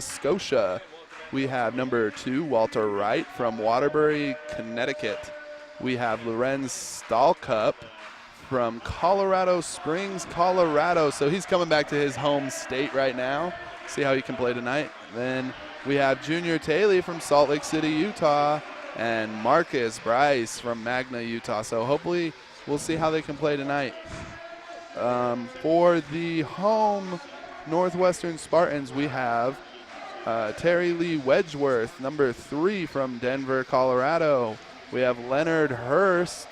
Scotia. We have number 2, Walter Wright from Waterbury, Connecticut. We have Lorenz Stahlcup from Colorado Springs, Colorado. So he's coming back to his home state right now. See how he can play tonight. Then we have Junior Taylor from Salt Lake City, Utah, and Marcus Bryce from Magna, Utah. So hopefully we'll see how they can play tonight. For the home Northwestern Spartans, we have Terry Lee Wedgeworth, number 3 from Denver, Colorado. We have Leonard Hurst,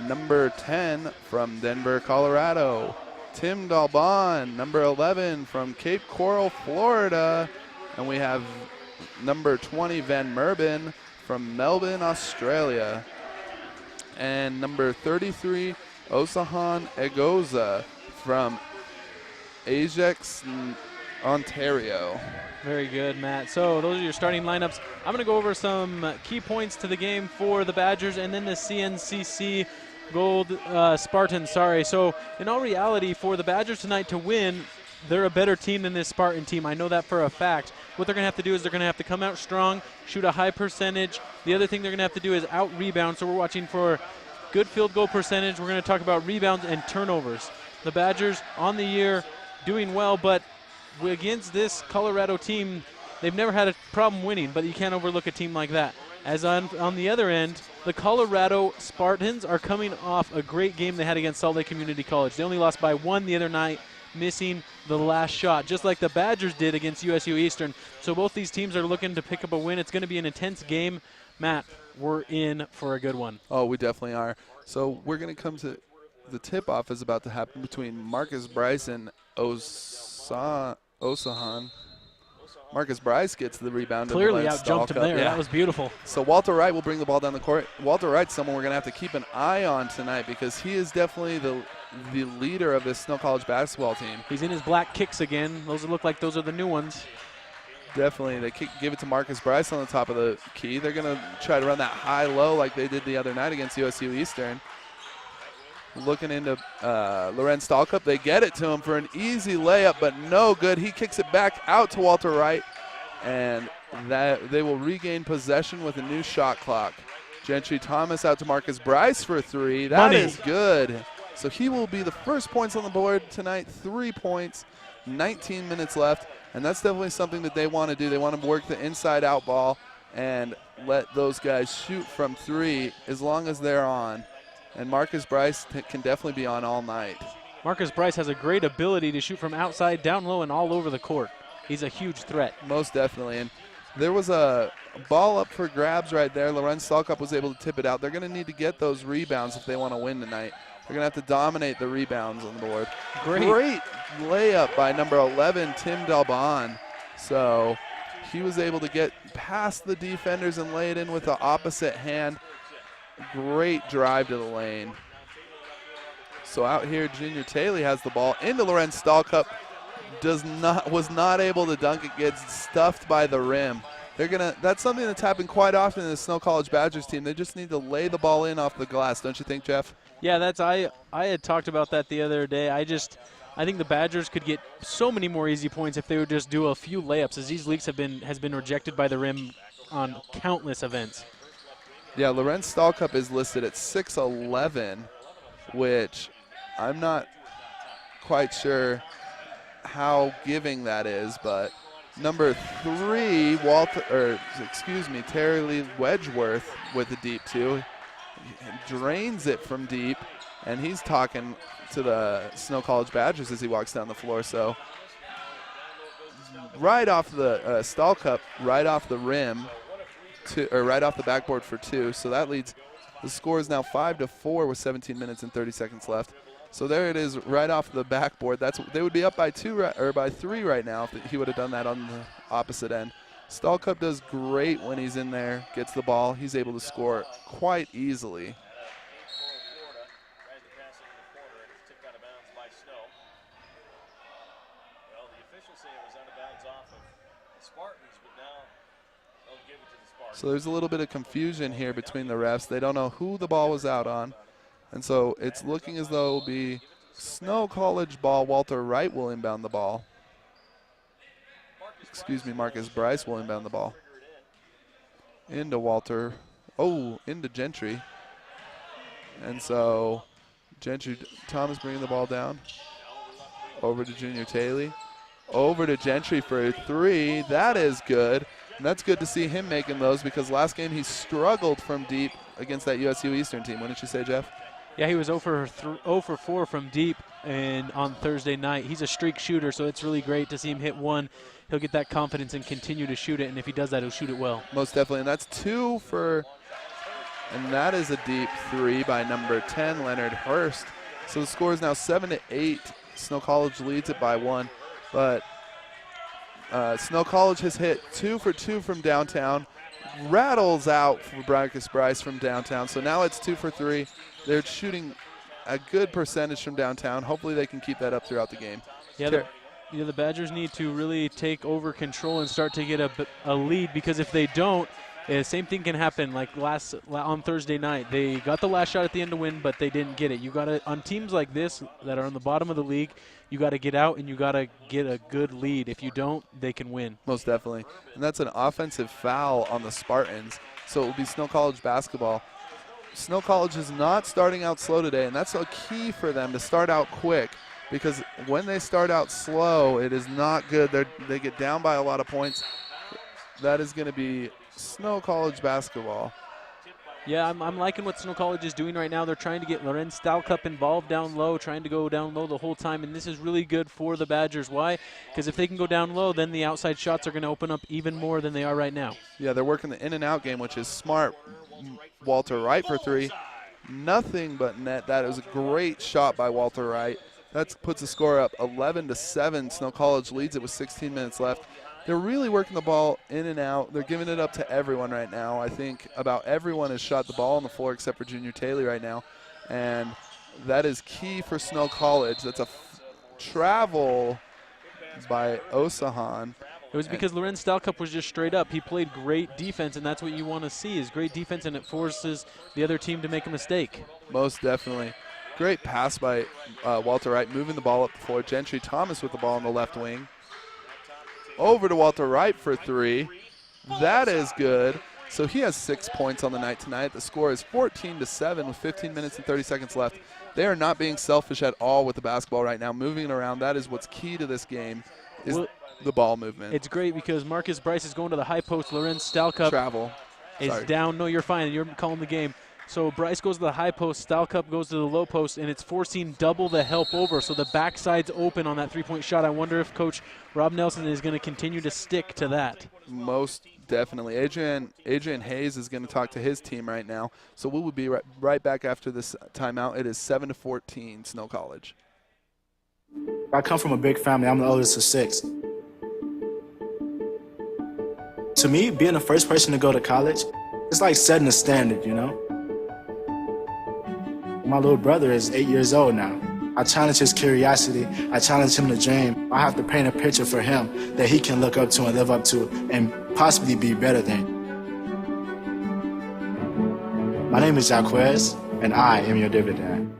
number 10 from Denver, Colorado. Tim Dalbon, number 11 from Cape Coral, Florida. And we have number 20, Van Merben from Melbourne, Australia. And number 33, Osahan Egoza from Ajax, Ontario. Very good, Matt. So those are your starting lineups. I'm going to go over some key points to the game for the Badgers and then the CNCC Gold Spartans. So in all reality, for the Badgers tonight to win, they're a better team than this Spartan team. I know that for a fact. What they're going to have to do is they're going to have to come out strong, shoot a high percentage. The other thing they're going to have to do is out-rebound. So we're watching for good field goal percentage. We're going to talk about rebounds and turnovers. The Badgers on the year doing well, but against this Colorado team, they've never had a problem winning, but you can't overlook a team like that. As on the other end, the Colorado Spartans are coming off a great game they had against Salt Lake Community College. They only lost by 1 the other night, missing the last shot, just like the Badgers did against USU Eastern. So both these teams are looking to pick up a win. It's going to be an intense game. Matt, we're in for a good one. Oh, we definitely are. So we're going to come to the tip-off is about to happen between Marcus Bryce and Osahan. Marcus Bryce gets the rebound. Clearly out-jumped him there. Yeah. That was beautiful. So Walter Wright will bring the ball down the court. Walter Wright's someone we're going to have to keep an eye on tonight because he is definitely the leader of this Snow College basketball team. He's in his black kicks again. Those look like those are the new ones. Definitely. They give it to Marcus Bryce on the top of the key. They're going to try to run that high-low like they did the other night against USU Eastern. Looking into Lorenz Stahlcup. They get it to him for an easy layup, but no good. He kicks it back out to Walter Wright, and that they will regain possession with a new shot clock. Gentry Thomas out to Marcus Bryce for 3. That is good. So he will be the first points on the board tonight. 3 points, 19 minutes left, and that's definitely something that they want to do. They want to work the inside-out ball and let those guys shoot from 3 as long as they're on. And Marcus Bryce can definitely be on all night. Marcus Bryce has a great ability to shoot from outside, down low, and all over the court. He's a huge threat. Most definitely. And there was a ball up for grabs right there. Lorenz Stahlcup was able to tip it out. They're going to need to get those rebounds if they want to win tonight. They're going to have to dominate the rebounds on the board. Great layup by number 11, Tim Dalbon. So he was able to get past the defenders and lay it in with the opposite hand. Great drive to the lane. So out here, Junior Taylor has the ball into Lorenz Stahlcup. Was not able to dunk it. Gets stuffed by the rim. That's something that's happened quite often in the Snow College Badgers team. They just need to lay the ball in off the glass, don't you think, Jeff? Yeah, I had talked about that the other day. I think the Badgers could get so many more easy points if they would just do a few layups, as these leaks has been rejected by the rim on countless events. Yeah, Lorenz Stahlcup is listed at 6'11", which I'm not quite sure how giving that is, but number 3, Terry Lee Wedgeworth with a deep 2. Drains it from deep, and he's talking to the Snow College Badgers as he walks down the floor. So right off the Stahlcup, right off the rim, right off the backboard for 2. So that leads, the score is now 5-4 with 17 minutes and 30 seconds left. So there it is, right off the backboard. They would be up by 3 right now if he would have done that on the opposite end. Stahlcup does great when he's in there, gets the ball. He's able to score quite easily. So there's a little bit of confusion here between the refs. They don't know who the ball was out on. And so it's looking as though it will be Snow College ball. Walter Wright will inbound the ball. Marcus Bryce will inbound the ball. Into Walter. Oh, into Gentry. And so Gentry, Thomas bringing the ball down. Over to Junior Taylor. Over to Gentry for a 3. That is good. And that's good to see him making those because last game he struggled from deep against that USU Eastern team. Wouldn't you say, Jeff? Yeah, he was 0 for 4 from deep and on Thursday night. He's a streak shooter, so it's really great to see him hit one. He'll get that confidence and continue to shoot it, and if he does that, he'll shoot it well. Most definitely, and that's 2 for, and that is a deep 3 by number 10, Leonard Hurst. So the score is now 7-8. Snow College leads it by 1, but Snow College has hit 2 for 2 from downtown, rattles out for Marcus Bryce from downtown, so now it's 2 for 3. They're shooting a good percentage from downtown. Hopefully they can keep that up throughout the game. Yeah, the Badgers need to really take over control and start to get a lead, because if they don't, same thing can happen like on Thursday night. They got the last shot at the end to win, but they didn't get it. You got to, on teams like this that are on the bottom of the league, you got to get out and you got to get a good lead. If you don't, they can win. Most definitely. And that's an offensive foul on the Spartans, so it will be Snow College basketball. Snow College is not starting out slow today, and that's a key for them to start out quick, because when they start out slow, it is not good. They get down by a lot of points. That is going to be Snow College basketball. Yeah, I'm liking what Snow College is doing right now. They're trying to get Lorenz Stalcup involved down low, trying to go down low the whole time, and this is really good for the Badgers. Why? Because if they can go down low, then the outside shots are going to open up even more than they are right now. Yeah, they're working the in and out game, which is smart. Walter Wright for 3. Nothing but net. That was a great shot by Walter Wright. That puts the score up 11-7. Snow College leads it with 16 minutes left. They're really working the ball in and out. They're giving it up to everyone right now. I think about everyone has shot the ball on the floor except for Junior Taylor right now. And that is key for Snow College. That's a travel by Osahan. It was because Lorenz Stalcup was just straight up. He played great defense, and that's what you want to see is great defense, and it forces the other team to make a mistake. Most definitely. Great pass by Walter Wright, moving the ball up the floor. Gentry Thomas with the ball on the left wing. Over to Walter Wright for 3. That is good. So he has 6 points on the night tonight. The score is 14-7 with 15 minutes and 30 seconds left. They are not being selfish at all with the basketball right now. Moving it around, that is what's key to this game, is the ball movement. It's great because Marcus Bryce is going to the high post. Lorenz Stalcup is down. No, you're fine. You're calling the game. So Bryce goes to the high post, Stalcup goes to the low post, and it's forcing double the help over. So the backside's open on that three-point shot. I wonder if Coach Rob Nelson is going to continue to stick to that. Most definitely. Adrian Hayes is going to talk to his team right now. So we will be right back after this timeout. It is 7-14, Snow College. I come from a big family. I'm the oldest of 6. To me, being the first person to go to college, it's like setting a standard, you know? My little brother is 8 years old now. I challenge his curiosity. I challenge him to dream. I have to paint a picture for him that he can look up to and live up to and possibly be better than. My name is Jaquez, and I am your dividend.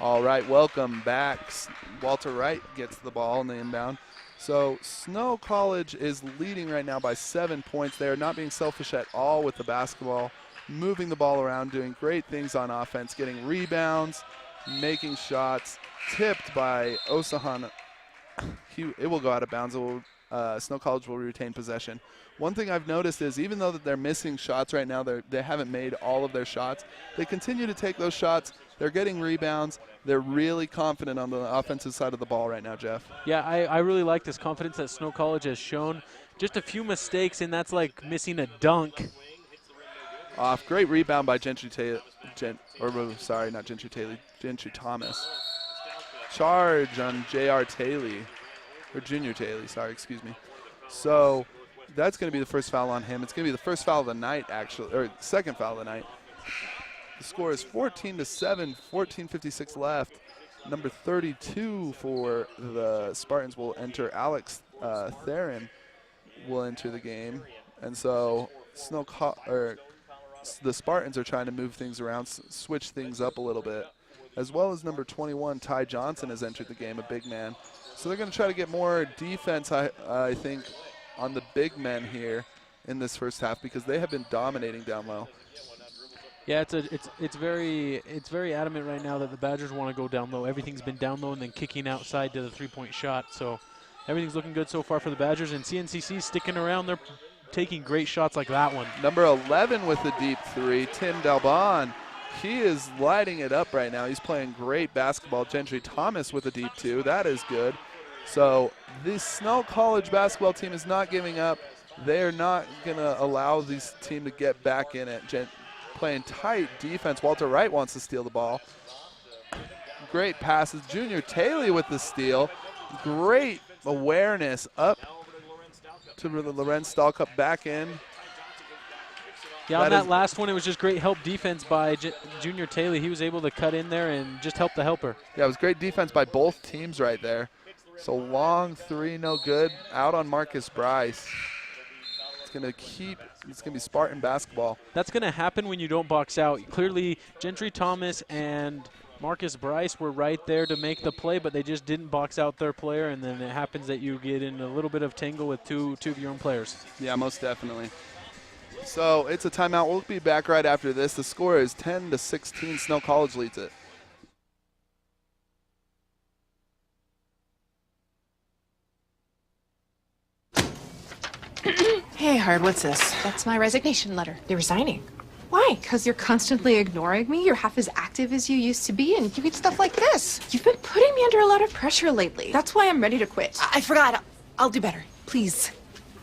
All right, welcome back. Walter Wright gets the ball in the inbound. So Snow College is leading right now by 7 points. They are not being selfish at all with the basketball, moving the ball around, doing great things on offense, getting rebounds, making shots, tipped by Osahan. It will go out of bounds. Snow College will retain possession. One thing I've noticed is even though that they're missing shots right now, they haven't made all of their shots, they continue to take those shots. They're getting rebounds. They're really confident on the offensive side of the ball right now, Jeff. Yeah, I really like this confidence that Snow College has shown. Just a few mistakes, and that's like missing a dunk. Off. Great rebound by Gentry Thomas. Charge on J.R. Taylor, or Junior Taylor, excuse me. So that's going to be the first foul on him. It's going to be the first foul of the night, actually, or second foul of the night. The score is 14-7, 14:56 left. Number 32 for the Spartans will enter. Alex Theron will enter the game. And so the Spartans are trying to move things around, switch things up a little bit, as well as number 21, Ty Johnson, has entered the game, a big man. So they're going to try to get more defense, I think, on the big men here in this first half because they have been dominating down low. Yeah, it's very adamant right now that the Badgers want to go down low. Everything's been down low and then kicking outside to the three-point shot. So everything's looking good so far for the Badgers, and CNCC sticking around. They're taking great shots like that one. Number 11 with the deep three, Tim Dalbon. He is lighting it up right now. He's playing great basketball. Gentry Thomas with a deep two. That is good. So this Snow College basketball team is not giving up. They're not going to allow this team to get back in it. Playing tight defense. Walter Wright wants to steal the ball. Great passes. Junior Taylor with the steal. Great awareness up to the Lorenz Stahlcup back in. Yeah, on that last one, it was just great help defense by Junior Taylor. He was able to cut in there and just help the helper. Yeah, it was great defense by both teams right there. So long three, no good. Out on Marcus Bryce. It's going to be Spartan basketball. That's going to happen when you don't box out. Clearly, Gentry Thomas and Marcus Bryce were right there to make the play, but they just didn't box out their player, and then it happens that you get in a little bit of tangle with two of your own players. Yeah, most definitely. So it's a timeout. We'll be back right after this. The score is 10-16. Snow College leads it. Hey, Hard, what's this? That's my resignation letter. You're resigning. Why? Because you're constantly ignoring me. You're half as active as you used to be, and you get stuff like this. You've been putting me under a lot of pressure lately. That's why I'm ready to quit. I forgot. I'll do better. Please.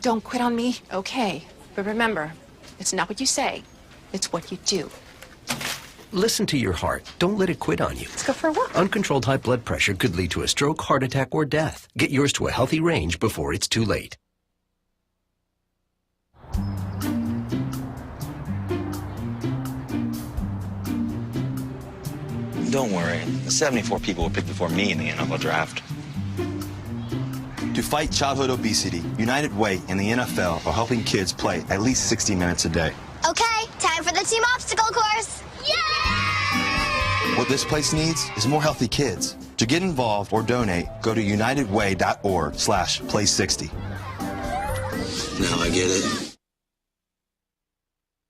Don't quit on me. Okay. But remember, it's not what you say. It's what you do. Listen to your heart. Don't let it quit on you. Let's go for a walk. Uncontrolled high blood pressure could lead to a stroke, heart attack, or death. Get yours to a healthy range before it's too late. Don't worry. 74 people were picked before me in the NFL draft. To fight childhood obesity, United Way and the NFL are helping kids play at least 60 minutes a day. Okay, time for the team obstacle course. Yay! What this place needs is more healthy kids. To get involved or donate, go to unitedway.org/play60. Now I get it.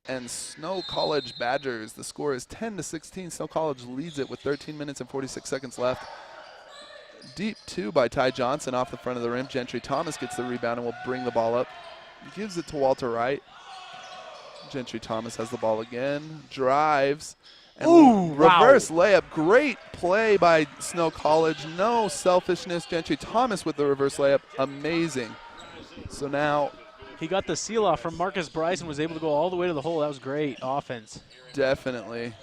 And Snow College Badgers, the score is 10-16. Snow College leads it with 13 minutes and 46 seconds left. Deep two by Ty Johnson off the front of the rim. Gentry Thomas gets the rebound and will bring the ball up. Gives it to Walter Wright. Gentry Thomas has the ball again. Drives. And reverse layup. Great play by Snow College. No selfishness. Gentry Thomas with the reverse layup. Amazing. So now he got the seal off from Marcus Bryce and was able to go all the way to the hole. That was great offense. Definitely.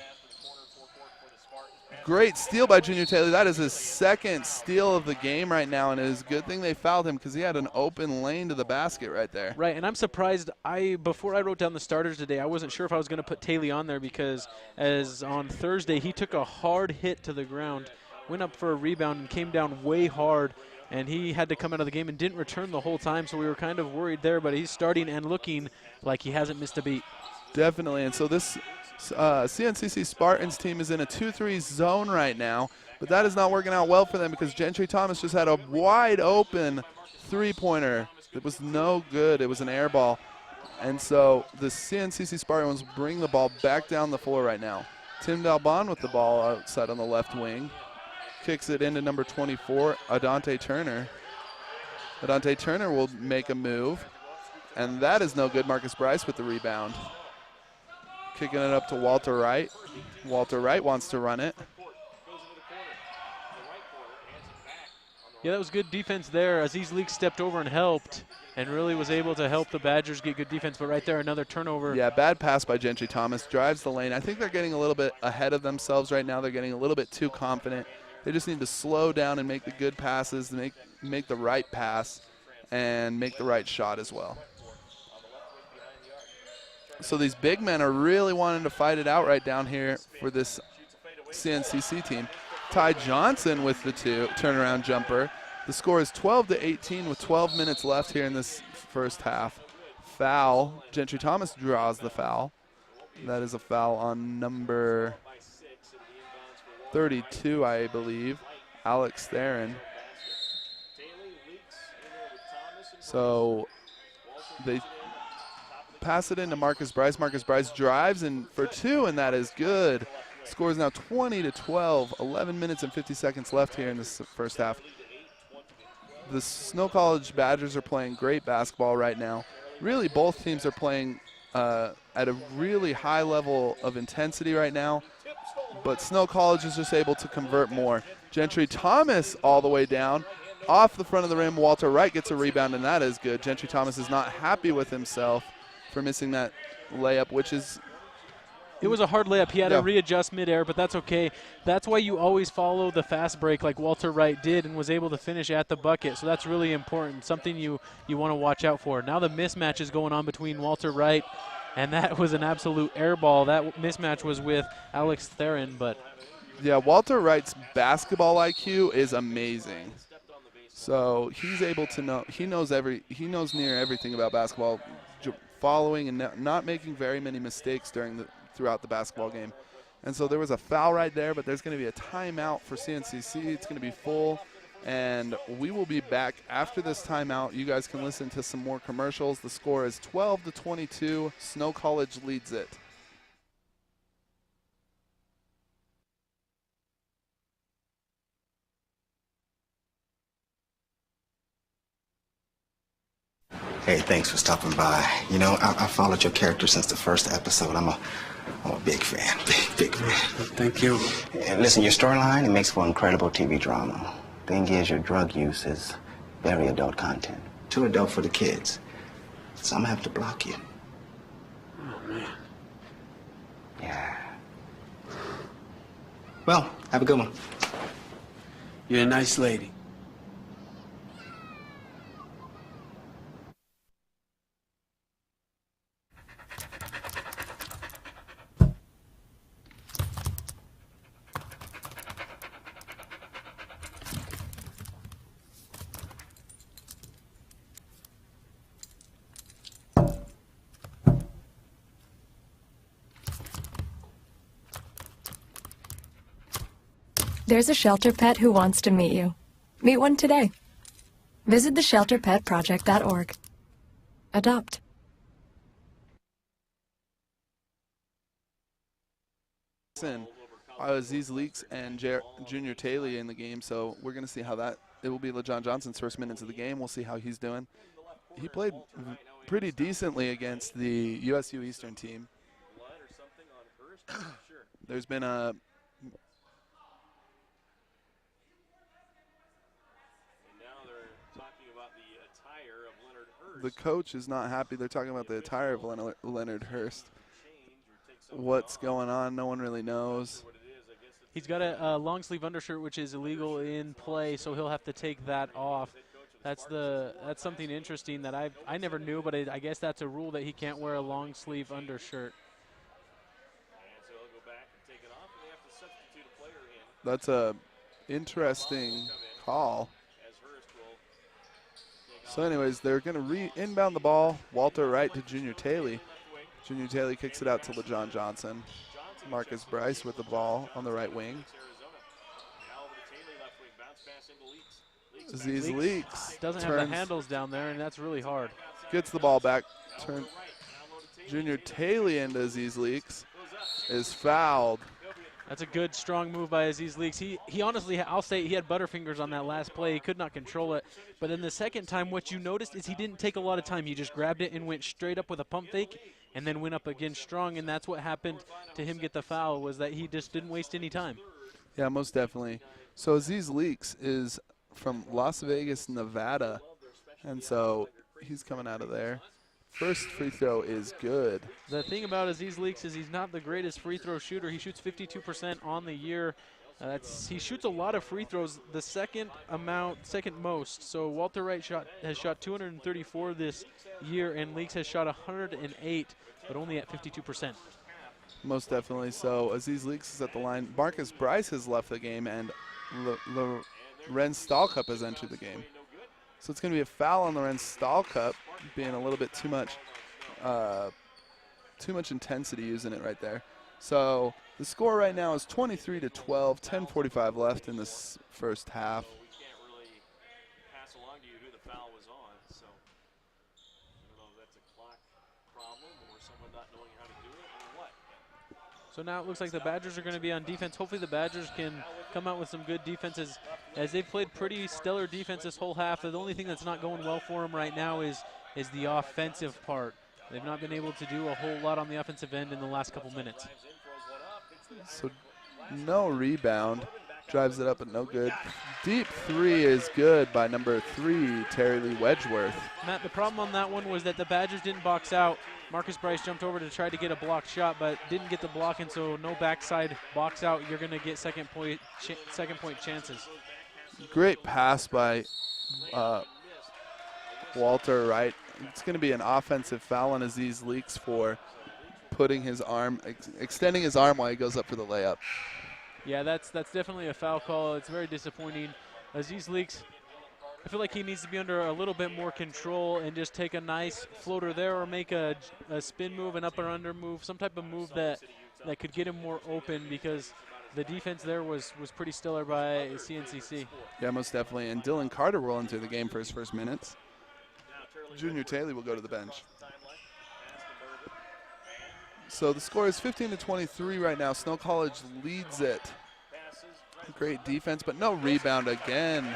Great steal by Junior Taylor. That is his second steal of the game right now, and it is a good thing they fouled him because he had an open lane to the basket right there. Right, and I'm surprised. Before I wrote down the starters today, I wasn't sure if I was going to put Taylor on there because as on Thursday, he took a hard hit to the ground, went up for a rebound and came down way hard, and he had to come out of the game and didn't return the whole time, so we were kind of worried there, but he's starting and looking like he hasn't missed a beat. Definitely, and so this CNCC Spartans team is in a 2-3 zone right now, but that is not working out well for them because Gentry Thomas just had a wide open three-pointer. It was no good. It was an air ball. And so the CNCC Spartans bring the ball back down the floor right now. Tim Dalbon with the ball outside on the left wing. Kicks it into number 24, Adante Turner. Adante Turner will make a move, and that is no good. Marcus Bryce with the rebound. Kicking it up to Walter Wright. Walter Wright wants to run it. Yeah, that was good defense there. Aziz Leak stepped over and helped and really was able to help the Badgers get good defense. But right there, another turnover. Yeah, bad pass by Gentry Thomas. Drives the lane. I think they're getting a little bit ahead of themselves right now. They're getting a little bit too confident. They just need to slow down and make the good passes, make the right pass, and make the right shot as well. So these big men are really wanting to fight it out right down here for this CNCC team. Ty Johnson with the turnaround jumper. The score is 12-18 with 12 minutes left here in this first half. Foul. Gentry Thomas draws the foul. That is a foul on number 32, I believe, Alex Theron. So they pass it into Marcus Bryce. Marcus Bryce drives in for 2, and that is good. Score is now 20-12. 11 minutes and 50 seconds left here in this first half. The Snow College Badgers are playing great basketball right now. Really, both teams are playing at a really high level of intensity right now, but Snow College is just able to convert more. Gentry Thomas all the way down. Off the front of the rim, Walter Wright gets a rebound, and that is good. Gentry Thomas is not happy with himself for missing that layup, which is... It was a hard layup. He had to readjust midair, but that's okay. That's why you always follow the fast break like Walter Wright did and was able to finish at the bucket. So that's really important, something you want to watch out for. Now the mismatch is going on between Walter Wright, and that was an absolute air ball. That mismatch was with Alex Theron, but... Yeah, Walter Wright's basketball IQ is amazing. So he's able to know, he knows near everything about basketball, following and not making very many mistakes throughout the basketball game. And so there was a foul right there, but there's going to be a timeout for CNCC. It's going to be full, and we will be back after this timeout. You guys can listen to some more commercials. The score is 12-22. Snow College leads it. Hey, thanks for stopping by. You know, I followed your character since the first episode. I'm a big fan, big fan. Thank you. And listen, your storyline, it makes for incredible TV drama. Thing is, your drug use is very adult content. Too adult for the kids. So I'm gonna have to block you. Oh, man. Yeah. Well, have a good one. You're a nice lady. There's a shelter pet who wants to meet you. Meet one today. Visit theshelterpetproject.org. Adopt. Aziz Leaks and Junior Taylor in the game, so we're going to see how it will be LaJohn Johnson's first minutes of the game. We'll see how he's doing. He played pretty decently against the USU Eastern team. There's been a... The coach is not happy. They're talking about the attire of Leonard Hurst. What's going on? No one really knows. He's got a long sleeve undershirt, which is illegal in play, so he'll have to take that off. That's something interesting that I never knew, but I guess that's a rule that he can't wear a long sleeve undershirt. That's a interesting call. So anyways, they're going to inbound the ball. Walter Wright to Junior Taylor. Junior Taylor kicks it out to LaJohn Johnson. Marcus Bryce with the ball on the right wing. Aziz Leaks doesn't have the handles down there, and that's really hard. Gets the ball back. Junior Taylor into Aziz Leaks is fouled. That's a good, strong move by Aziz Leaks. He honestly, I'll say he had butterfingers on that last play. He could not control it. But then the second time, what you noticed is he didn't take a lot of time. He just grabbed it and went straight up with a pump fake and then went up again strong. And that's what happened to him get the foul, was that he just didn't waste any time. Yeah, most definitely. So Aziz Leaks is from Las Vegas, Nevada. And so he's coming out of there. First free throw is good. The thing about Aziz Leaks is he's not the greatest free throw shooter. He shoots 52% on the year. He shoots a lot of free throws, the second most. So Walter Wright has shot 234 this year, and Leaks has shot 108, but only at 52%. Most definitely. So Aziz Leaks is at the line. Marcus Bryce has left the game, and Lorenz Stahlcup has entered the game. So it's going to be a foul on Lorenz Stahlcup, being a little bit too much too much intensity using it right there. So the score right now is 23-12, 10:45 left in this first half. We can't really pass along to you who the foul was on, so I don't know if that's a clock problem or someone not knowing how to do it or what. So now it looks like the Badgers are going to be on defense. Hopefully the Badgers can come out with some good defenses, as they've played pretty stellar defense this whole half. The only thing that's not going well for them right now is the offensive part. They've not been able to do a whole lot on the offensive end in the last couple minutes. So no rebound. Drives it up, but no good. Deep three is good by number 3, Terry Lee Wedgeworth. Matt, the problem on that one was that the Badgers didn't box out. Marcus Bryce jumped over to try to get a block shot, but didn't get the block, and so no backside box out. You're going to get second point chances. Great pass by Walter Wright. It's going to be an offensive foul on Aziz Leaks for putting his arm, extending his arm while he goes up for the layup. Yeah, that's definitely a foul call. It's very disappointing. Aziz Leaks, I feel like he needs to be under a little bit more control and just take a nice floater there, or make a spin move, an up or under move, some type of move that could get him more open, because the defense there was pretty stellar by CNCC. Yeah, most definitely. And Dylan Carter will enter the game for his first minutes. Junior Taylor will go to the bench. So the score is 15-23 right now. Snow College leads it. Great defense, but no rebound again.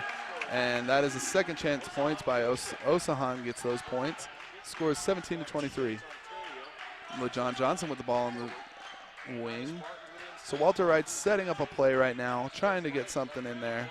And that is a second chance points by Osahan gets those points. Score is 17-23. LeJohn Johnson with the ball on the wing. So Walter Wright's setting up a play right now, trying to get something in there.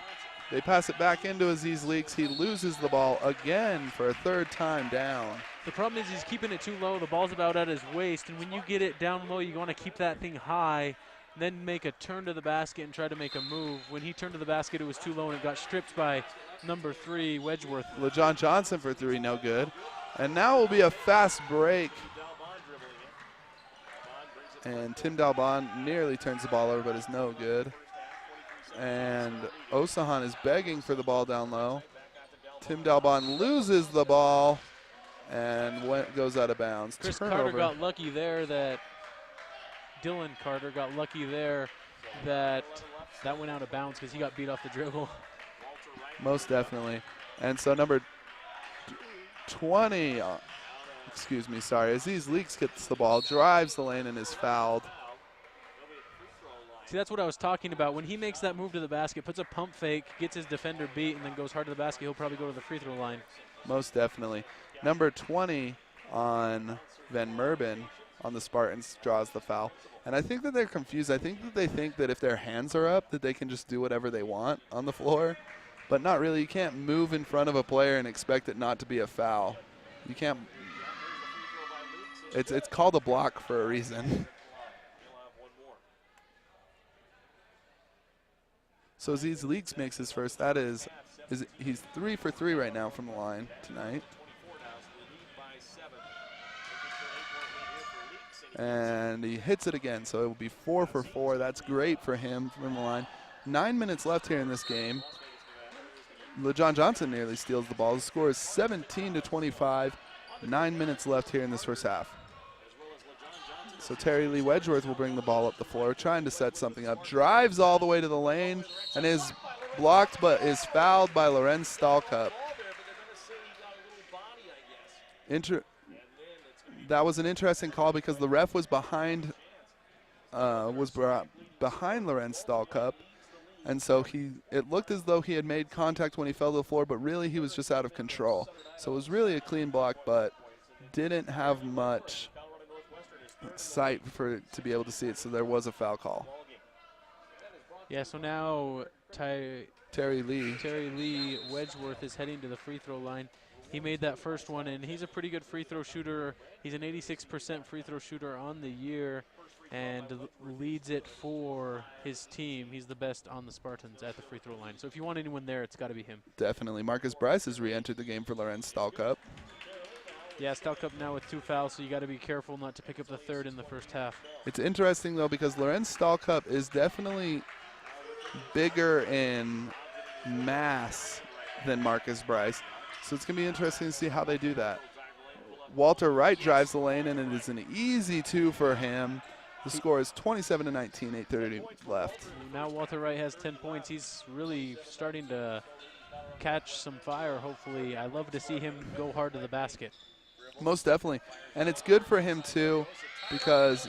They pass it back into Aziz Leaks. He loses the ball again for a third time down. The problem is he's keeping it too low. The ball's about at his waist, and when you get it down low, you want to keep that thing high, then make a turn to the basket and try to make a move. When he turned to the basket, it was too low, and it got stripped by number 3, Wedgeworth. LeJohn Johnson for 3, no good. And now will be a fast break. And Tim Dalbon nearly turns the ball over, but is no good. And Osahan is begging for the ball down low. Tim Dalbon loses the ball and goes out of bounds. Chris Turnover. Carter got lucky there that Dylan Carter got lucky there that went out of bounds because he got beat off the dribble. Most definitely. And so number 20, Aziz Leaks gets the ball, drives the lane, and is fouled. See, that's what I was talking about. When he makes that move to the basket, puts a pump fake, gets his defender beat, and then goes hard to the basket, he'll probably go to the free throw line. Most definitely. Number 20 on Van Merben on the Spartans draws the foul. And I think that they're confused. I think that they think that if their hands are up, that they can just do whatever they want on the floor. But not really. You can't move in front of a player and expect it not to be a foul. You can't. It's called a block for a reason. So Aziz Leaks makes his first. That is he's 3 for 3 right now from the line tonight. And he hits it again, so it will be 4 for 4. That's great for him from the line. 9 minutes left here in this game. LeJohn Johnson nearly steals the ball. The score is 17-25. 9 minutes left here in this first half. So Terry Lee Wedgeworth will bring the ball up the floor, trying to set something up. Drives all the way to the lane and is blocked, but is fouled by Lorenz Stahlcup. That was an interesting call because the ref was behind Lorenz Stahlcup, and so it looked as though he had made contact when he fell to the floor, but really he was just out of control. So it was really a clean block, but didn't have much sight to be able to see it, so there was a foul call. Yeah, so now Terry Lee Wedgeworth is heading to the free throw line. He made that first one, and he's a pretty good free throw shooter. He's an 86% free throw shooter on the year and leads it for his team. He's the best on the Spartans at the free throw line. So if you want anyone there, it's got to be him. Definitely. Marcus Bryce has re-entered the game for Lorenz Stahlcup. Yeah, Stahlcup now with 2 fouls, so you got to be careful not to pick up the third in the first half. It's interesting, though, because Lorenz Stahlcup is definitely bigger in mass than Marcus Bryce. So it's going to be interesting to see how they do that. Walter Wright drives the lane, and it is an easy 2 for him. The score is 27-19, 8:30 left. Now Walter Wright has 10 points. He's really starting to catch some fire, hopefully. I love to see him go hard to the basket. Most definitely. And it's good for him, too, because,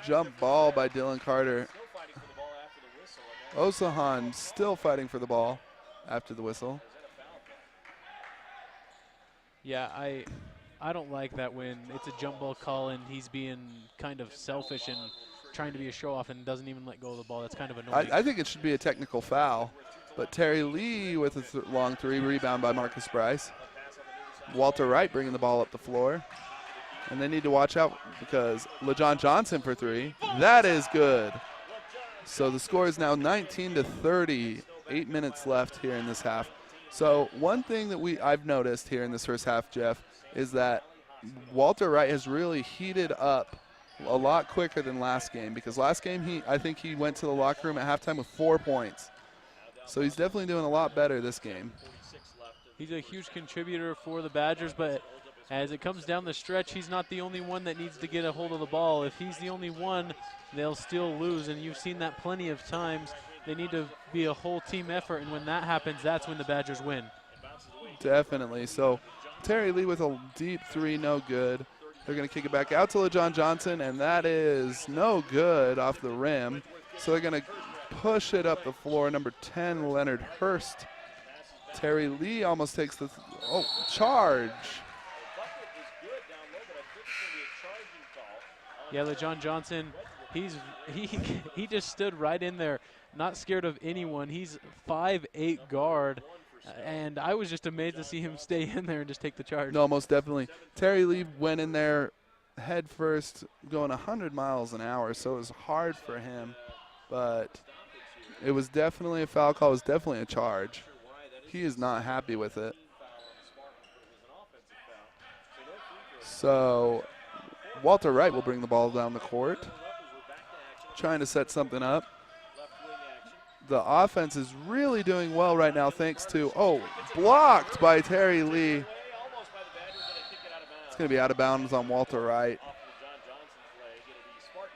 jump ball by Dylan Carter. Osahan still fighting for the ball after the whistle. Yeah, I don't like that when it's a jump ball call and he's being kind of selfish and trying to be a show-off and doesn't even let go of the ball. That's kind of annoying. I think it should be a technical foul. But Terry Lee with a long 3, rebound by Marcus Bryce. Walter Wright bringing the ball up the floor. And they need to watch out because LaJohn Johnson for 3. That is good. So the score is now 19-30, 8 minutes left here in this half. So one thing that I've noticed here in this first half, Jeff, is that Walter Wright has really heated up a lot quicker than last game, because last game I think he went to the locker room at halftime with 4 points. So he's definitely doing a lot better this game. He's a huge contributor for the Badgers, but as it comes down the stretch, he's not the only one that needs to get a hold of the ball. If he's the only one, they'll still lose, and you've seen that plenty of times. They need to be a whole team effort, and when that happens, that's when the Badgers win. Definitely. So Terry Lee with a deep 3, no good. They're going to kick it back out to LaJohn Johnson, and that is no good off the rim. So they're going to push it up the floor. Number 10, Leonard Hurst. Terry Lee almost takes the charge. Yeah, LaJohn Johnson, he just stood right in there, not scared of anyone. He's 5'8" guard, and I was just amazed to see him stay in there and just take the charge. No, most definitely. Terry Lee went in there head first, going 100 miles an hour, so it was hard for him. But it was definitely a foul call. It was definitely a charge. He is not happy with it. So Walter Wright will bring the ball down the court, trying to set something up. The offense is really doing well right now thanks to, blocked by Terry Lee. It's going to be out of bounds on Walter Wright.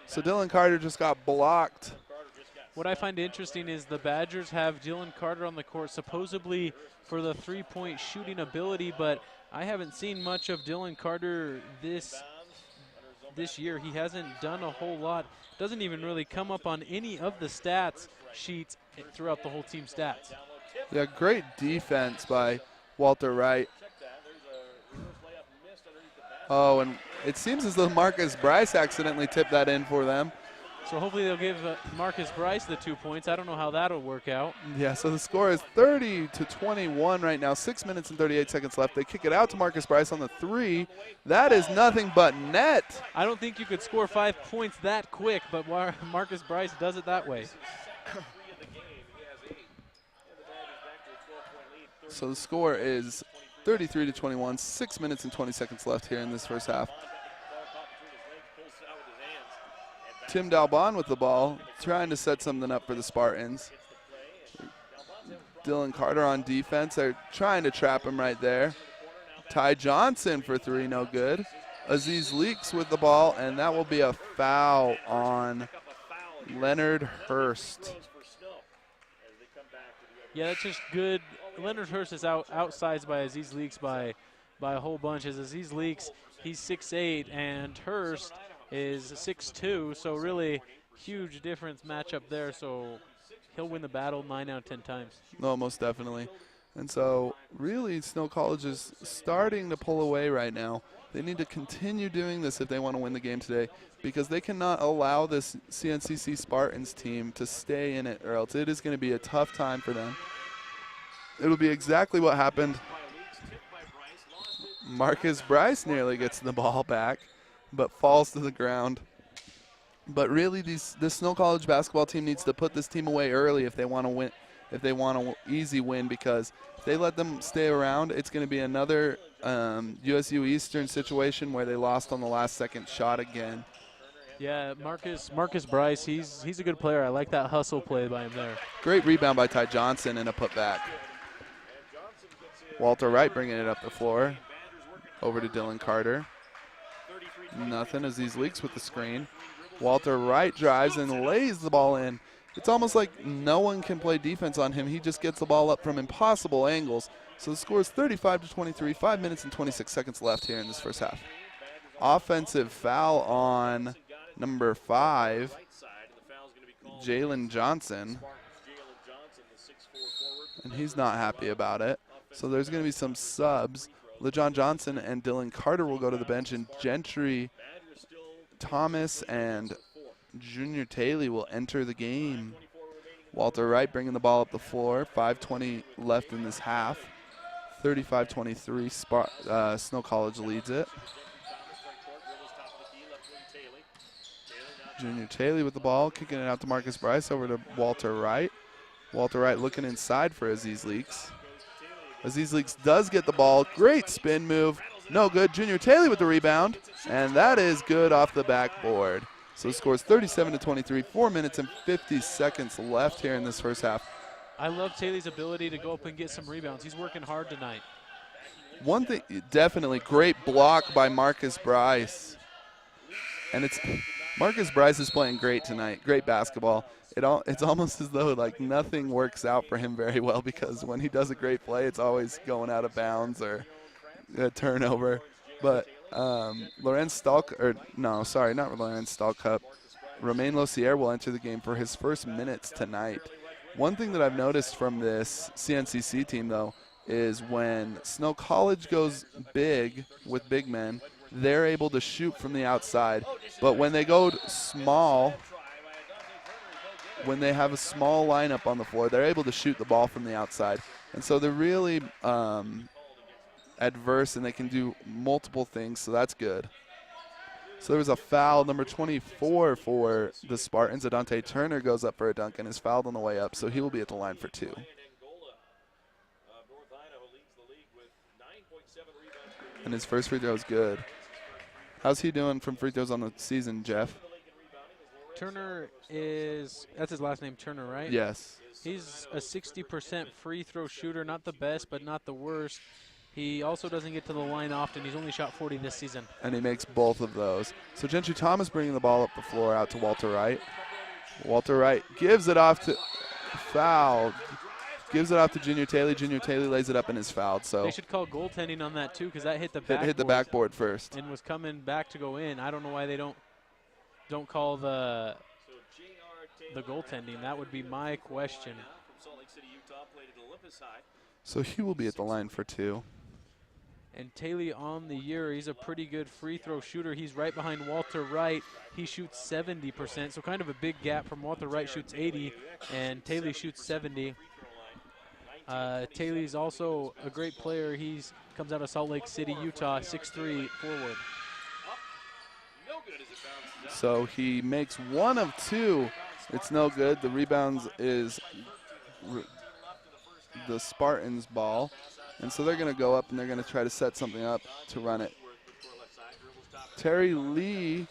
So Dylan Carter just got blocked. What I find interesting is the Badgers have Dylan Carter on the court supposedly for the three-point shooting ability, but I haven't seen much of Dylan Carter this year. He hasn't done a whole lot. Doesn't even really come up on any of the stats sheets throughout the whole team stats. Yeah, great defense by Walter Wright. Oh, and it seems as though Marcus Bryce accidentally tipped that in for them. So hopefully they'll give Marcus Bryce the 2 points. I don't know how that'll work out. Yeah, so the score is 30-21 right now. 6 minutes and 38 seconds left. They kick it out to Marcus Bryce on the 3. That is nothing but net. I don't think you could score 5 points that quick, but Marcus Bryce does it that way. So the score is 33-21. 6 minutes and 20 seconds left here in this first half. Tim Dalbon with the ball, trying to set something up for the Spartans. Dylan Carter on defense. They're trying to trap him right there. Ty Johnson for 3, no good. Aziz Leaks with the ball, and that will be a foul on Leonard Hurst. Yeah, that's just good. Leonard Hurst is outsized by Aziz Leaks by a whole bunch. As Aziz Leaks, he's 6'8", and Hurst is 6'2", so really huge difference matchup there. So he'll win the battle 9 out of 10 times. No, most definitely. And so really Snow College is starting to pull away right now. They need to continue doing this if they want to win the game today, because they cannot allow this CNCC Spartans team to stay in it, or else it is going to be a tough time for them. It'll be exactly what happened. Marcus Bryce nearly gets the ball back, but falls to the ground. But really, this Snow College basketball team needs to put this team away early if they want to win, if they want an easy win, because if they let them stay around, it's going to be another USU Eastern situation where they lost on the last second shot again. Yeah, Marcus Bryce, he's a good player. I like that hustle play by him there. Great rebound by Ty Johnson and a putback. Walter Wright bringing it up the floor. Over to Dylan Carter. Nothing as these leaks with the screen. Walter Wright drives and lays the ball in. It's almost like no one can play defense on him. He just gets the ball up from impossible angles. So the score is 35-23, 5 minutes and 26 seconds left here in this first half. Offensive foul on number 5, Jalen Johnson. And he's not happy about it. So there's going to be some subs. LeJon Johnson and Dylan Carter will go to the bench, and Gentry Thomas and Junior Taylor will enter the game. Walter Wright bringing the ball up the floor. 5:20 left in this half. 35-23, Snow College leads it. Junior Taylor with the ball, kicking it out to Marcus Bryce, over to Walter Wright. Walter Wright looking inside for Aziz Leaks. Aziz Leaks does get the ball. Great spin move. No good. Junior Taylor with the rebound. And that is good off the backboard. So the score is 37-23. 4 minutes and 50 seconds left here in this first half. I love Taylor's ability to go up and get some rebounds. He's working hard tonight. One thing, definitely great block by Marcus Bryce. And Marcus Bryce is playing great tonight. Great basketball. It's almost as though like nothing works out for him very well, because when he does a great play, it's always going out of bounds or a turnover. But Lorenz Stalk, or no, sorry, not Lorenz Stalkup. Romain Losier will enter the game for his first minutes tonight. One thing that I've noticed from this CNCC team, though, is when Snow College goes big with big men, they're able to shoot from the outside. But when they go small, when they have a small lineup on the floor, they're able to shoot the ball from the outside. And so they're really adverse, and they can do multiple things, so that's good. So there was a foul, number 24 for the Spartans. Adante Turner goes up for a dunk and is fouled on the way up, so he will be at the line for 2. And his first free throw is good. How's he doing from free throws on the season, Jeff? Turner that's his last name, Turner, right? Yes. He's a 60% free throw shooter, not the best, but not the worst. He also doesn't get to the line often. He's only shot 40 this season. And he makes both of those. So Gentry Thomas bringing the ball up the floor out to Walter Wright. Walter Wright gives it off to foul. Gives it off to Junior Taylor. Junior Taylor lays it up and is fouled. So they should call goaltending on that too, because that hit the backboard. It hit the backboard first and was coming back to go in. I don't know why they don't call the goaltending. That would be my question. So he will be at the line for 2. And Taylor on the year, he's a pretty good free throw shooter. He's right behind Walter Wright. He shoots 70%, so kind of a big gap from Walter Wright shoots 80, and Taylor shoots 70. Taylor's also a great player. He comes out of Salt Lake City, Utah, 6'3" forward. So he makes 1 of 2. It's no good. The rebounds is the Spartans' ball. And so they're going to go up and they're going to try to set something up to run it. Terry Lee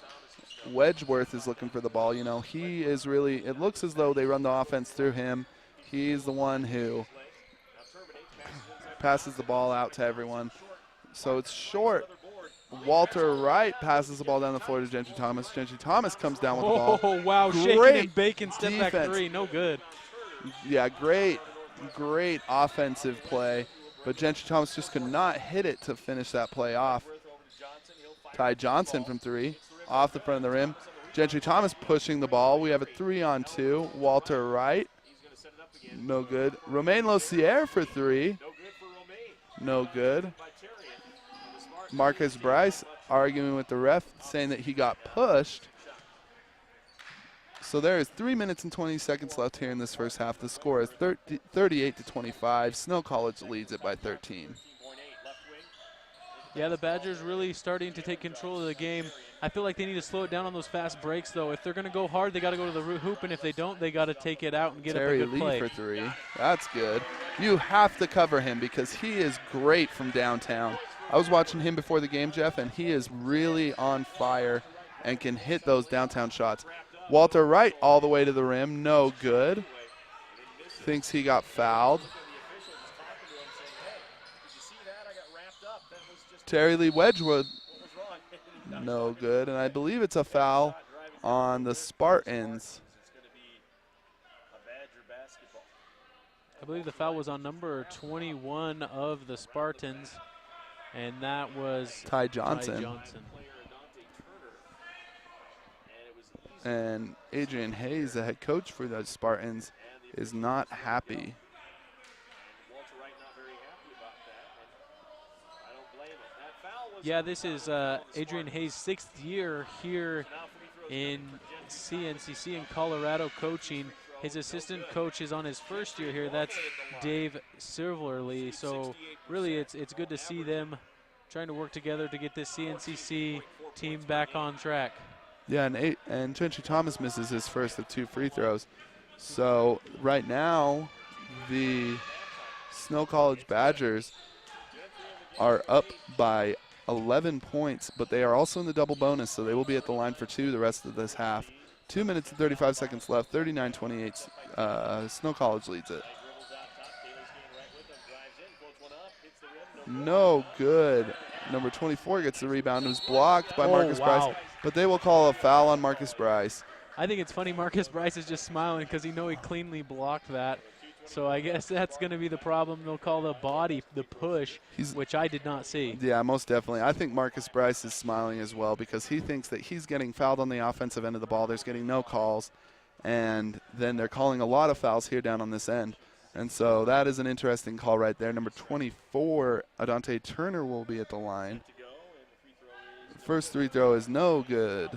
Wedgeworth is looking for the ball. You know, he is really, it looks as though they run the offense through him. He's the one who passes the ball out to everyone. So it's short. Walter Wright passes the ball down the floor to Gentry Thomas. Gentry Thomas comes down with the ball. Oh, wow, shaking and baking, step defense. Back 3, no good. Yeah, great offensive play. But Gentry Thomas just could not hit it to finish that play off. Ty Johnson from 3, off the front of the rim. Gentry Thomas pushing the ball. We have a 3-on-2. Walter Wright, no good. Romain Losier for 3, no good. Marcus Bryce arguing with the ref, saying that he got pushed. So there is 3 minutes and 20 seconds left here in this first half. The score is 38-25. Snow College leads it by 13. Yeah, the Badgers really starting to take control of the game. I feel like they need to slow it down on those fast breaks, though. If they're going to go hard, they got to go to the hoop, and if they don't, they got to take it out and get Terry up a good Lee play. for 3. That's good. You have to cover him because he is great from downtown. I was watching him before the game, Jeff, and he is really on fire and can hit those downtown shots. Walter Wright all the way to the rim, no good. Thinks he got fouled. Terry Lee Wedgwood, no good. And I believe it's a foul on the Spartans. I believe the foul was on number 21 of the Spartans, and that was Ty Johnson. Ty Johnson. And Adrian Hayes, the head coach for the Spartans, is not happy. Yeah, this is Adrian Hayes' 6th year here in CNCC in Colorado coaching. His assistant coach is on his 1st year here. That's Dave Silverly. So really it's good to see them trying to work together to get this CNCC team back on track. Yeah, and Gentry Thomas misses his first of 2 free throws. So right now, the Snow College Badgers are up by 11 points, but they are also in the double bonus, so they will be at the line for 2 the rest of this half. 2 minutes and 35 seconds left, 39-28. Snow College leads it. No good. Number 24 gets the rebound. It was blocked by Marcus Bryce, but they will call a foul on Marcus Bryce. I think it's funny Marcus Bryce is just smiling because he cleanly blocked that. So I guess that's going to be the problem. They'll call the push, which I did not see. Yeah, most definitely. I think Marcus Bryce is smiling as well because he thinks that he's getting fouled on the offensive end of the ball. There's getting no calls, and then they're calling a lot of fouls here down on this end. And so that is an interesting call right there. Number 24, Adante Turner, will be at the line. First free throw is no good.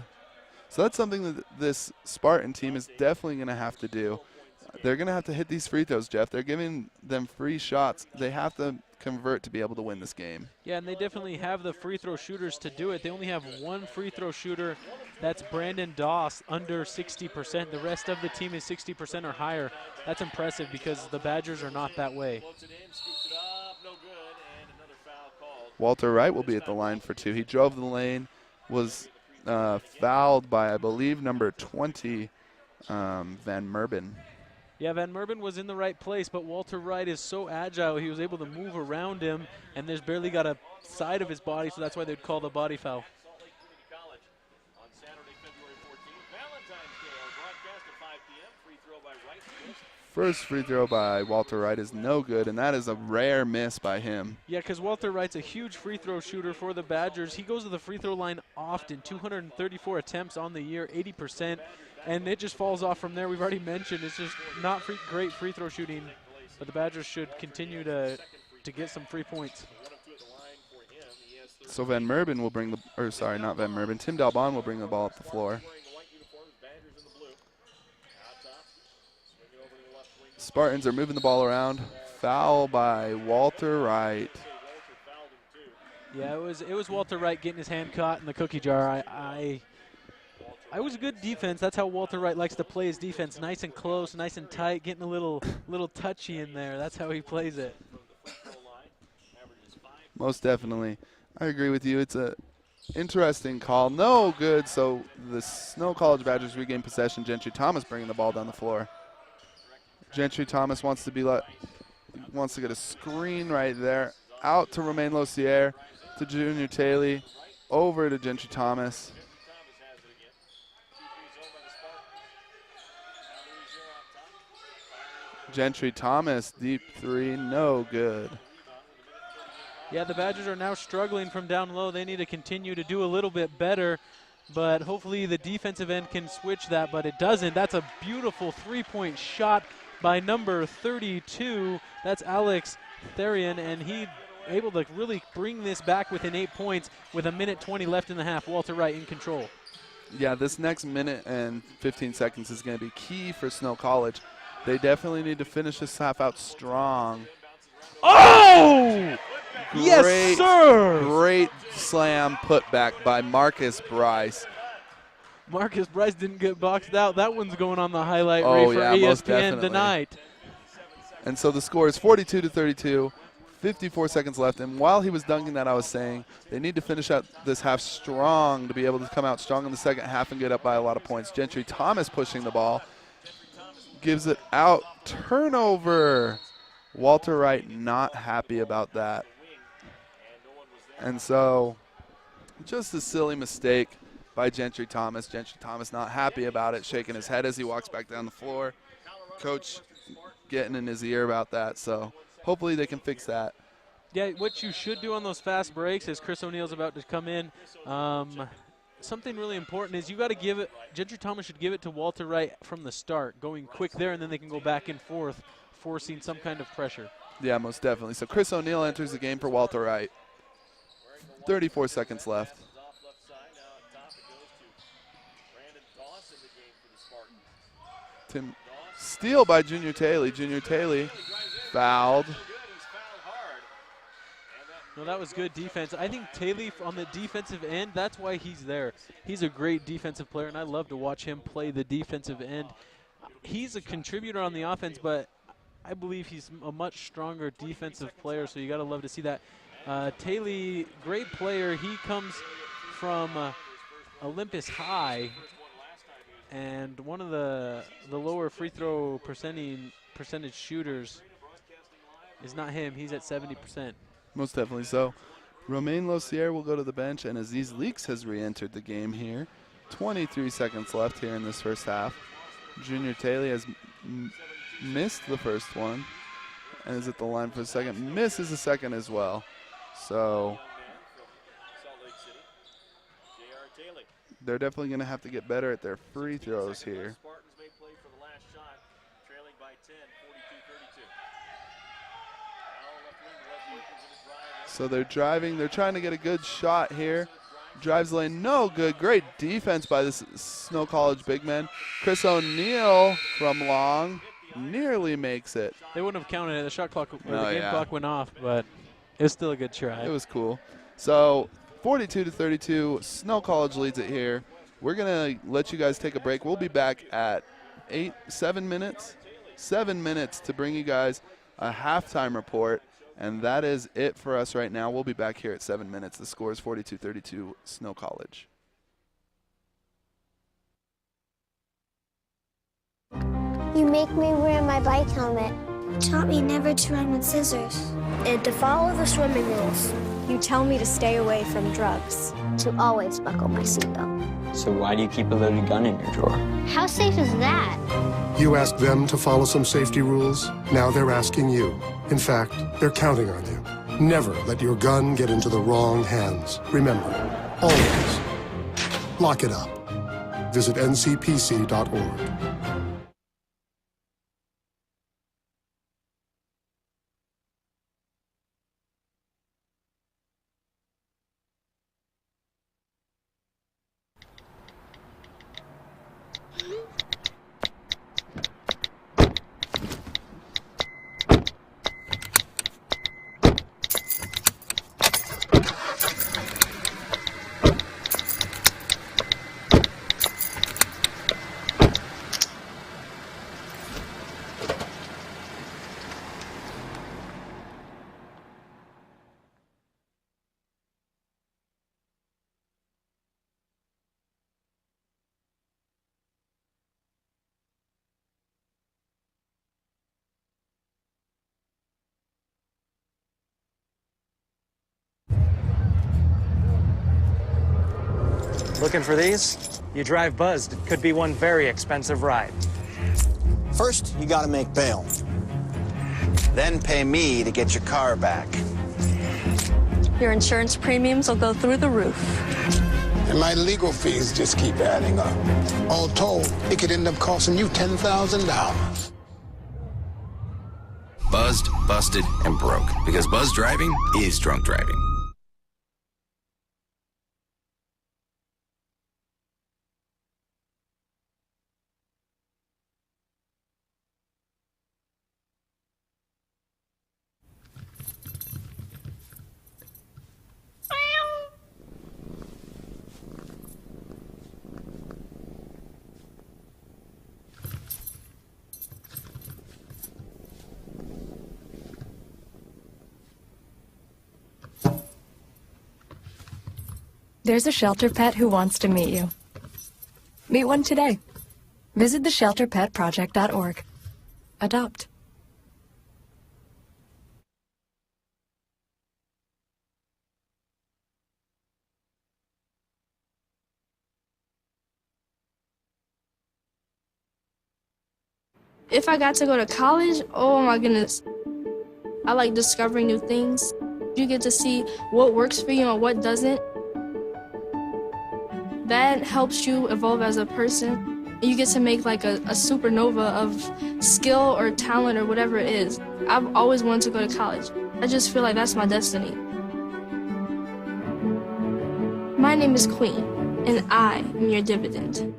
So that's something that this Spartan team is definitely going to have to do. They're going to have to hit these free throws, Jeff. They're giving them free shots. They have to convert to be able to win this game. Yeah, and they definitely have the free throw shooters to do it. They only have 1 free throw shooter. That's Brandon Doss, under 60%. The rest of the team is 60% or higher. That's impressive because the Badgers are not that way. Walter Wright will be at the line for 2. He drove the lane, was fouled by, I believe, number 20, Van Merben. Yeah, Van Merben was in the right place, but Walter Wright is so agile. He was able to move around him, and there's barely got a side of his body, so that's why they'd call the body foul. First free throw by Walter Wright is no good, and that is a rare miss by him. Yeah, because Walter Wright's a huge free throw shooter for the Badgers. He goes to the free throw line often, 234 attempts on the year, 80%, and it just falls off from there. We've already mentioned it's just not great free throw shooting, but the Badgers should continue to get some free points. So Van Merben will bring not Van Merben, Tim Dalbon will bring the ball up the floor. Spartans are moving the ball around. Foul by Walter Wright. Yeah, it was Walter Wright getting his hand caught in the cookie jar. I was a good defense. That's how Walter Wright likes to play his defense. Nice and close, nice and tight, getting a little touchy in there. That's how he plays it. Most definitely. I agree with you. It's a interesting call. No good. So the Snow College Badgers regain possession. Gentry Thomas bringing the ball down the floor. Gentry Thomas wants to get a screen right there. Out to Romain Lossier, to Junior Taylor, over to Gentry Thomas. Gentry Thomas, deep 3, no good. Yeah, the Badgers are now struggling from down low. They need to continue to do a little bit better, but hopefully the defensive end can switch that, but it doesn't. That's a beautiful 3-point shot by number 32. That's Alex Therian, and he able to really bring this back within 8 points with 1:20 left in the half. Walter Wright in control. Yeah, this next minute and 15 seconds is going to be key for Snow College. They definitely need to finish this half out strong. Oh! Yes, sir! Great slam putback by Marcus Bryce. Marcus Bryce didn't get boxed out. That one's going on the highlight reel for ESPN tonight. And so the score is 42-32, 54 seconds left. And while he was dunking that, I was saying they need to finish out this half strong to be able to come out strong in the second half and get up by a lot of points. Gentry Thomas pushing the ball. Gives it out. Turnover. Walter Wright not happy about that. And so just a silly mistake by Gentry Thomas. Gentry Thomas not happy about it, shaking his head as he walks back down the floor. Coach getting in his ear about that, so hopefully they can fix that. Yeah, what you should do on those fast breaks, as Chris O'Neill's about to come in, something really important is you got to give it, Gentry Thomas should give it to Walter Wright from the start, going quick there, and then they can go back and forth, forcing some kind of pressure. Yeah, most definitely. So Chris O'Neill enters the game for Walter Wright. 34 seconds left. Tim, steal by Junior Taylor. Junior Taylor fouled. No, that was good defense. I think Taylor on the defensive end, that's why he's there. He's a great defensive player, and I love to watch him play the defensive end. He's a contributor on the offense, but I believe he's a much stronger defensive player, so you got to love to see that. Taylor, great player. He comes from Olympus High, and one of the lower free throw percentage shooters is not him. He's at 70%. Most definitely so. Romain Losier will go to the bench, and Aziz Leaks has re-entered the game here. 23 seconds left here in this first half. Junior Taylor has missed the first one and is at the line for the second. Misses the second as well. So they're definitely going to have to get better at their free throws here. So they're driving. They're trying to get a good shot here. Drives lane, no good. Great defense by this Snow College big man. Chris O'Neil from long nearly makes it. They wouldn't have counted it. The shot clock, or the game clock went off, but it was still a good try. It was cool. So 42-32, Snow College leads it here. We're going to let you guys take a break. We'll be back at 7 minutes. 7 minutes to bring you guys a halftime report. And that is it for us right now. We'll be back here at 7 minutes. The score is 42-32, Snow College. You make me wear my bike helmet. Taught me never to run with scissors. And to follow the swimming rules. You tell me to stay away from drugs. To always buckle my seatbelt. So why do you keep a loaded gun in your drawer? How safe is that? You asked them to follow some safety rules. Now they're asking you. In fact, they're counting on you. Never let your gun get into the wrong hands. Remember, always lock it up. Visit ncpc.org. Looking for these? You drive buzzed. It could be one very expensive ride. First, you gotta make bail. Then pay me to get your car back. Your insurance premiums will go through the roof. And my legal fees just keep adding up. All told, it could end up costing you $10,000. Buzzed, busted, and broke. Because buzz driving is drunk driving. There's a shelter pet who wants to meet you. Meet one today. Visit theshelterpetproject.org. Adopt. If I got to go to college, oh my goodness. I like discovering new things. You get to see what works for you and what doesn't. That helps you evolve as a person. You get to make like a supernova of skill or talent or whatever it is. I've always wanted to go to college. I just feel like that's my destiny. My name is Queen, and I am your dividend.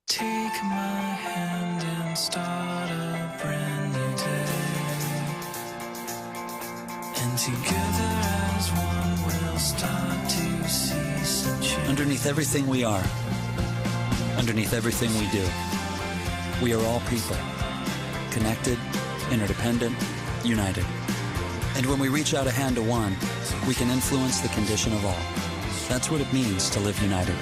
Take my hand and start a brand new day. And together as one we'll start to see some change. Underneath everything we are, underneath everything we do, we are all people. Connected, interdependent, united. And when we reach out a hand to one, we can influence the condition of all. That's what it means to live united.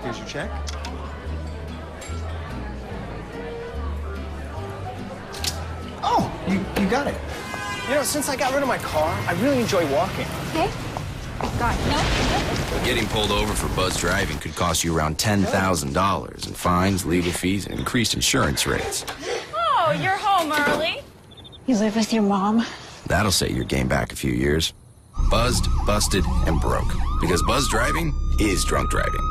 Here's your check. Oh, you got it. You know, since I got rid of my car, I really enjoy walking. Okay. Got it. No. Getting pulled over for buzz driving could cost you around $10,000 in fines, legal fees, and increased insurance rates. Oh, you're home early. You live with your mom? That'll set your game back a few years. Buzzed, busted, and broke. Because buzz driving is drunk driving.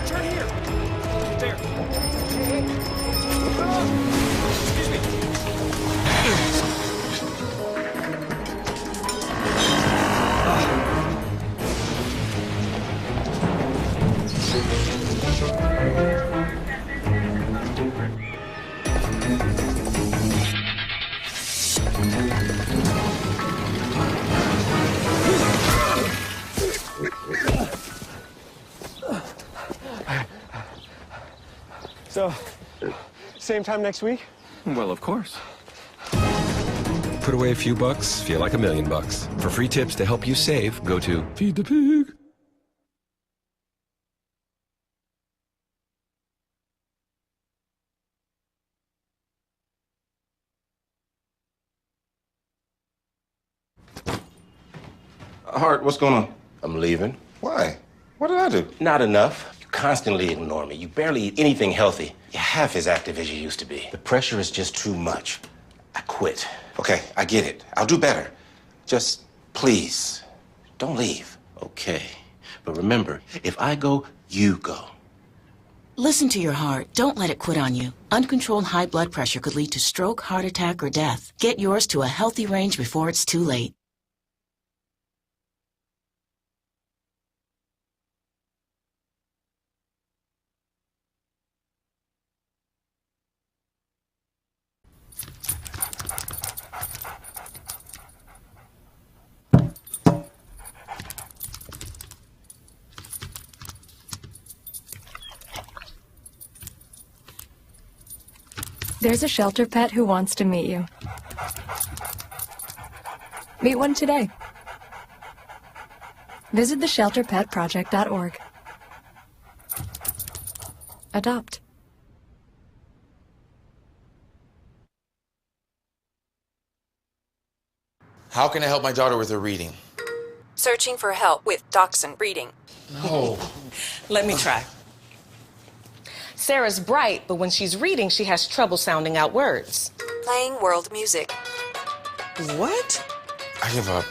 Turn here. There. Excuse me. So, same time next week? Well, of course. Put away a few bucks, feel like $1 million. For free tips to help you save, go to Feed the Pig. Hart, what's going on? I'm leaving. Why? What did I do? Not enough. You constantly ignore me. You barely eat anything healthy. You're half as active as you used to be. The pressure is just too much. I quit. Okay, I get it. I'll do better. Just, please, don't leave. Okay. But remember, if I go, you go. Listen to your heart. Don't let it quit on you. Uncontrolled high blood pressure could lead to stroke, heart attack, or death. Get yours to a healthy range before it's too late. There's a shelter pet who wants to meet you. Meet one today. Visit theshelterpetproject.org. Adopt. How can I help my daughter with her reading? Searching for help with Dachshund breeding. No. Let me try. Sarah's bright, but when she's reading, she has trouble sounding out words. Playing world music. What? I give up.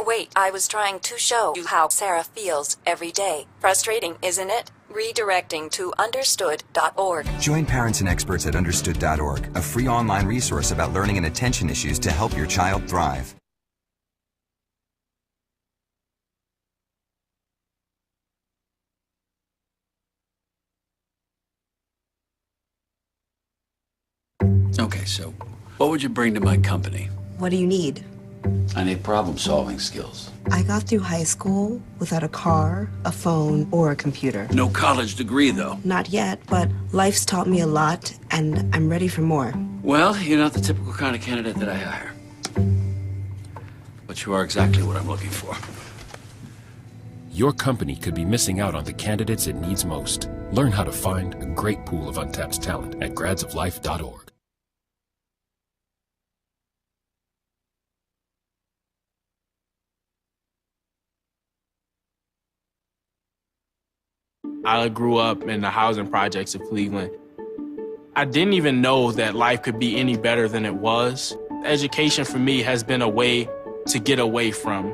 Wait, I was trying to show you how Sarah feels every day. Frustrating, isn't it? Redirecting to understood.org. Join parents and experts at understood.org, a free online resource about learning and attention issues to help your child thrive. Okay, so what would you bring to my company? What do you need? I need problem-solving skills. I got through high school without a car, a phone, or a computer. No college degree, though. Not yet, but life's taught me a lot, and I'm ready for more. Well, you're not the typical kind of candidate that I hire. But you are exactly what I'm looking for. Your company could be missing out on the candidates it needs most. Learn how to find a great pool of untapped talent at gradsoflife.org. I grew up in the housing projects of Cleveland. I didn't even know that life could be any better than it was. Education for me has been a way to get away from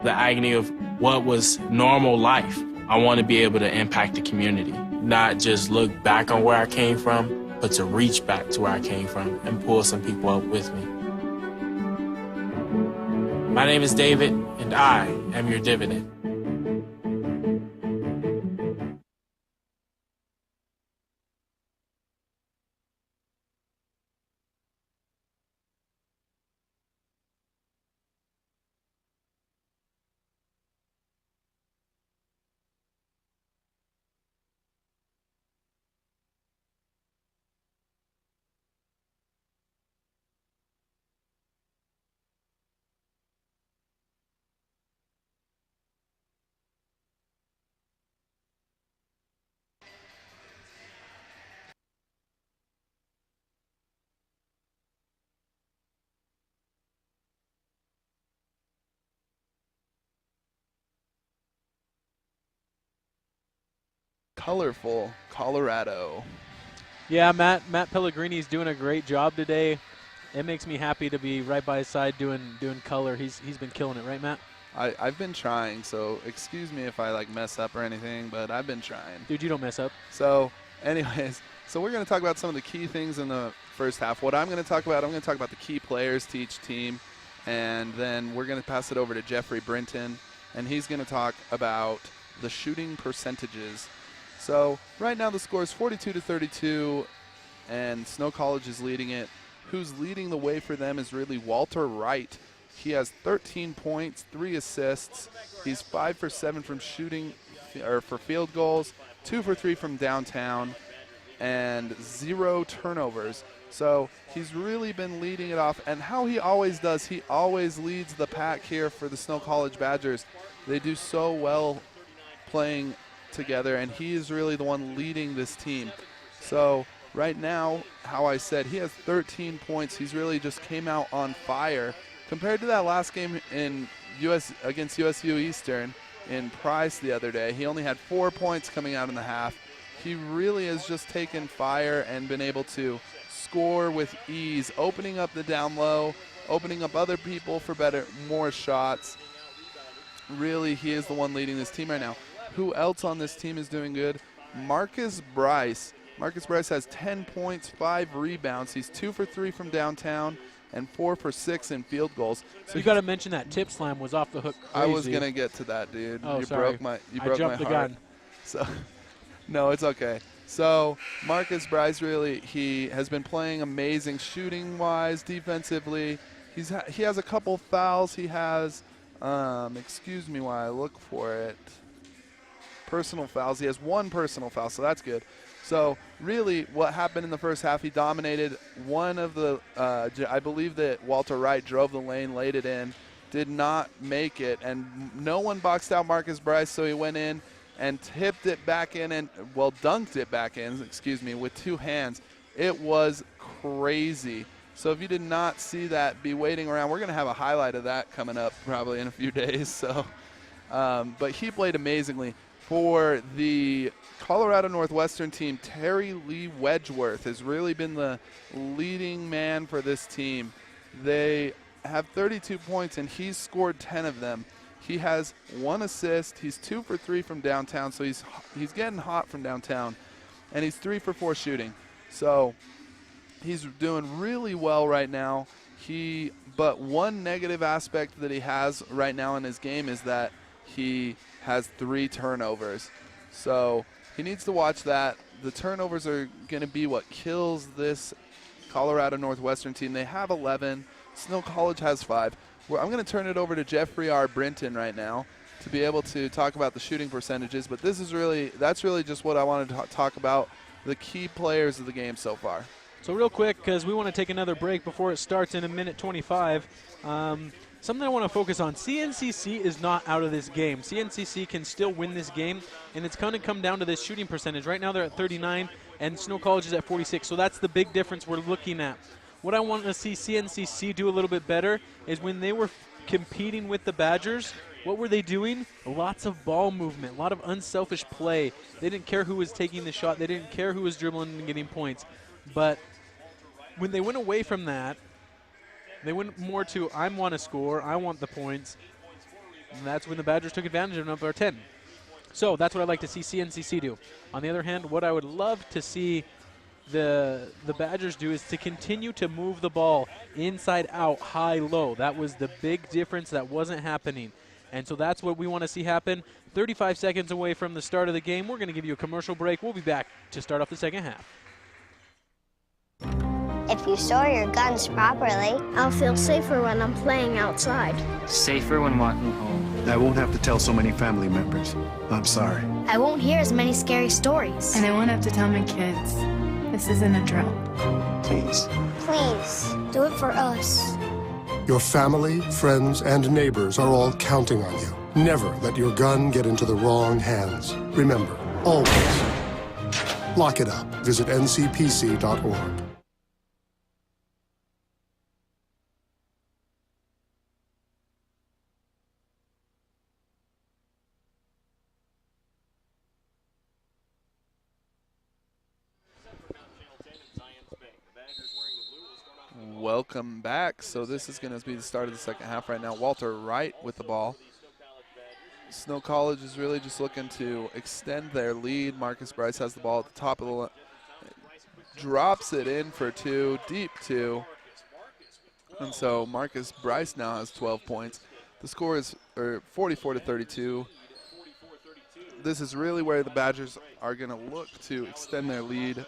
the agony of what was normal life. I want to be able to impact the community, not just look back on where I came from, but to reach back to where I came from and pull some people up with me. My name is David, and I am your dividend. Colorful Colorado. Yeah, Matt Pellegrini's doing a great job today. It makes me happy to be right by his side doing color. He's been killing it, right, Matt? I've been trying, so excuse me if I like mess up or anything, but I've been trying. Dude, you don't mess up. So, anyways, so we're going to talk about some of the key things in the first half. What I'm going to talk about the key players to each team, and then we're going to pass it over to Jeffrey Brinton, and he's going to talk about the shooting percentages. So right now the score is 42-32, and Snow College is leading it. Who's leading the way for them is really Walter Wright. He has 13 points, 3 assists. He's 5 for 7 from shooting or for field goals, 2 for 3 from downtown, and 0 turnovers. So he's really been leading it off, and how he always does, he always leads the pack here for the Snow College Badgers. They do so well playing together, and he is really the one leading this team. So right now, how I said, he has 13 points. He's really just came out on fire. Compared to that last game in against USU Eastern in Price the other day, he only had 4 points coming out in the half. He really has just taken fire and been able to score with ease, opening up the down low, opening up other people for more shots. Really, he is the one leading this team right now. Who else on this team is doing good? Marcus Bryce. Marcus Bryce has 10 points, 5 rebounds. He's 2 for 3 from downtown and 4 for 6 in field goals. So you got to mention that tip slam was off the hook crazy. I was gonna get to that, dude. Oh, you sorry. broke my I jumped the heart. gun. So no, it's okay. So Marcus Bryce really, he has been playing amazing shooting wise, defensively. He has a couple fouls. He has excuse me while I look for it. Personal fouls. He has 1 personal foul, so that's good. So really what happened in the first half, he dominated one of the, I believe that Walter Wright drove the lane, laid it in, did not make it, and no one boxed out Marcus Bryce, so he went in and tipped it back in and, well, dunked it back in, excuse me, with 2 hands. It was crazy. So if you did not see that, be waiting around. We're going to have a highlight of that coming up probably in a few days. So, but he played amazingly. For the Colorado Northwestern team, Terry Lee Wedgeworth has really been the leading man for this team. They have 32 points, and he's scored 10 of them. He has 1 assist. He's 2 for 3 from downtown, so he's getting hot from downtown. And he's 3 for 4 shooting. So he's doing really well right now. But one negative aspect that he has right now in his game is that he has 3 turnovers. So he needs to watch that. The turnovers are going to be what kills this Colorado Northwestern team. They have 11. Snow College has 5. Well, I'm going to turn it over to Jeffrey R. Brinton right now to be able to talk about the shooting percentages. But that's really just what I wanted to talk about, the key players of the game so far. So real quick, because we want to take another break before it starts in a minute 25, something I want to focus on, CNCC is not out of this game. CNCC can still win this game, and it's going to come down to this shooting percentage. Right now they're at 39, and Snow College is at 46, so that's the big difference we're looking at. What I want to see CNCC do a little bit better is when they were competing with the Badgers, what were they doing? Lots of ball movement, a lot of unselfish play. They didn't care who was taking the shot. They didn't care who was dribbling and getting points. But when they went away from that, they went more to, I want to score, I want the points. And that's when the Badgers took advantage of number 10. So that's what I'd like to see CNCC do. On the other hand, what I would love to see the Badgers do is to continue to move the ball inside out, high, low. That was the big difference that wasn't happening. And so that's what we want to see happen. 35 seconds away from the start of the game. We're going to give you a commercial break. We'll be back to start off the second half. If you store your guns properly, I'll feel safer when I'm playing outside. Safer when walking home. I won't have to tell so many family members. I'm sorry. I won't hear as many scary stories. And I won't have to tell my kids. This isn't a drill. Please. Please, do it for us. Your family, friends, and neighbors are all counting on you. Never let your gun get into the wrong hands. Remember, always, lock it up. Visit ncpc.org. Welcome back. So this is going to be the start of the second half right now. Walter Wright with the ball. Snow College is really just looking to extend their lead. Marcus Bryce has the ball at the top of the line. Drops it in for 2, deep 2. And so Marcus Bryce now has 12 points. The score is 44-32. This is really where the Badgers are going to look to extend their lead.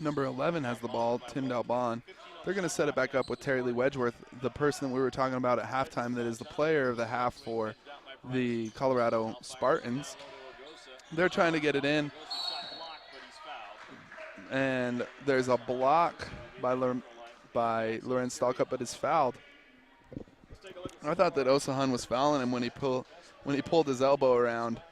Number 11 has the ball, Tim Dalbon. They're going to set it back up with Terry Lee Wedgeworth, the person that we were talking about at halftime that is the player of the half for the Colorado Spartans. They're trying to get it in. And there's a block by Lorenz Stalkup, but is fouled. I thought that Osahan was fouling him when he pulled his elbow around,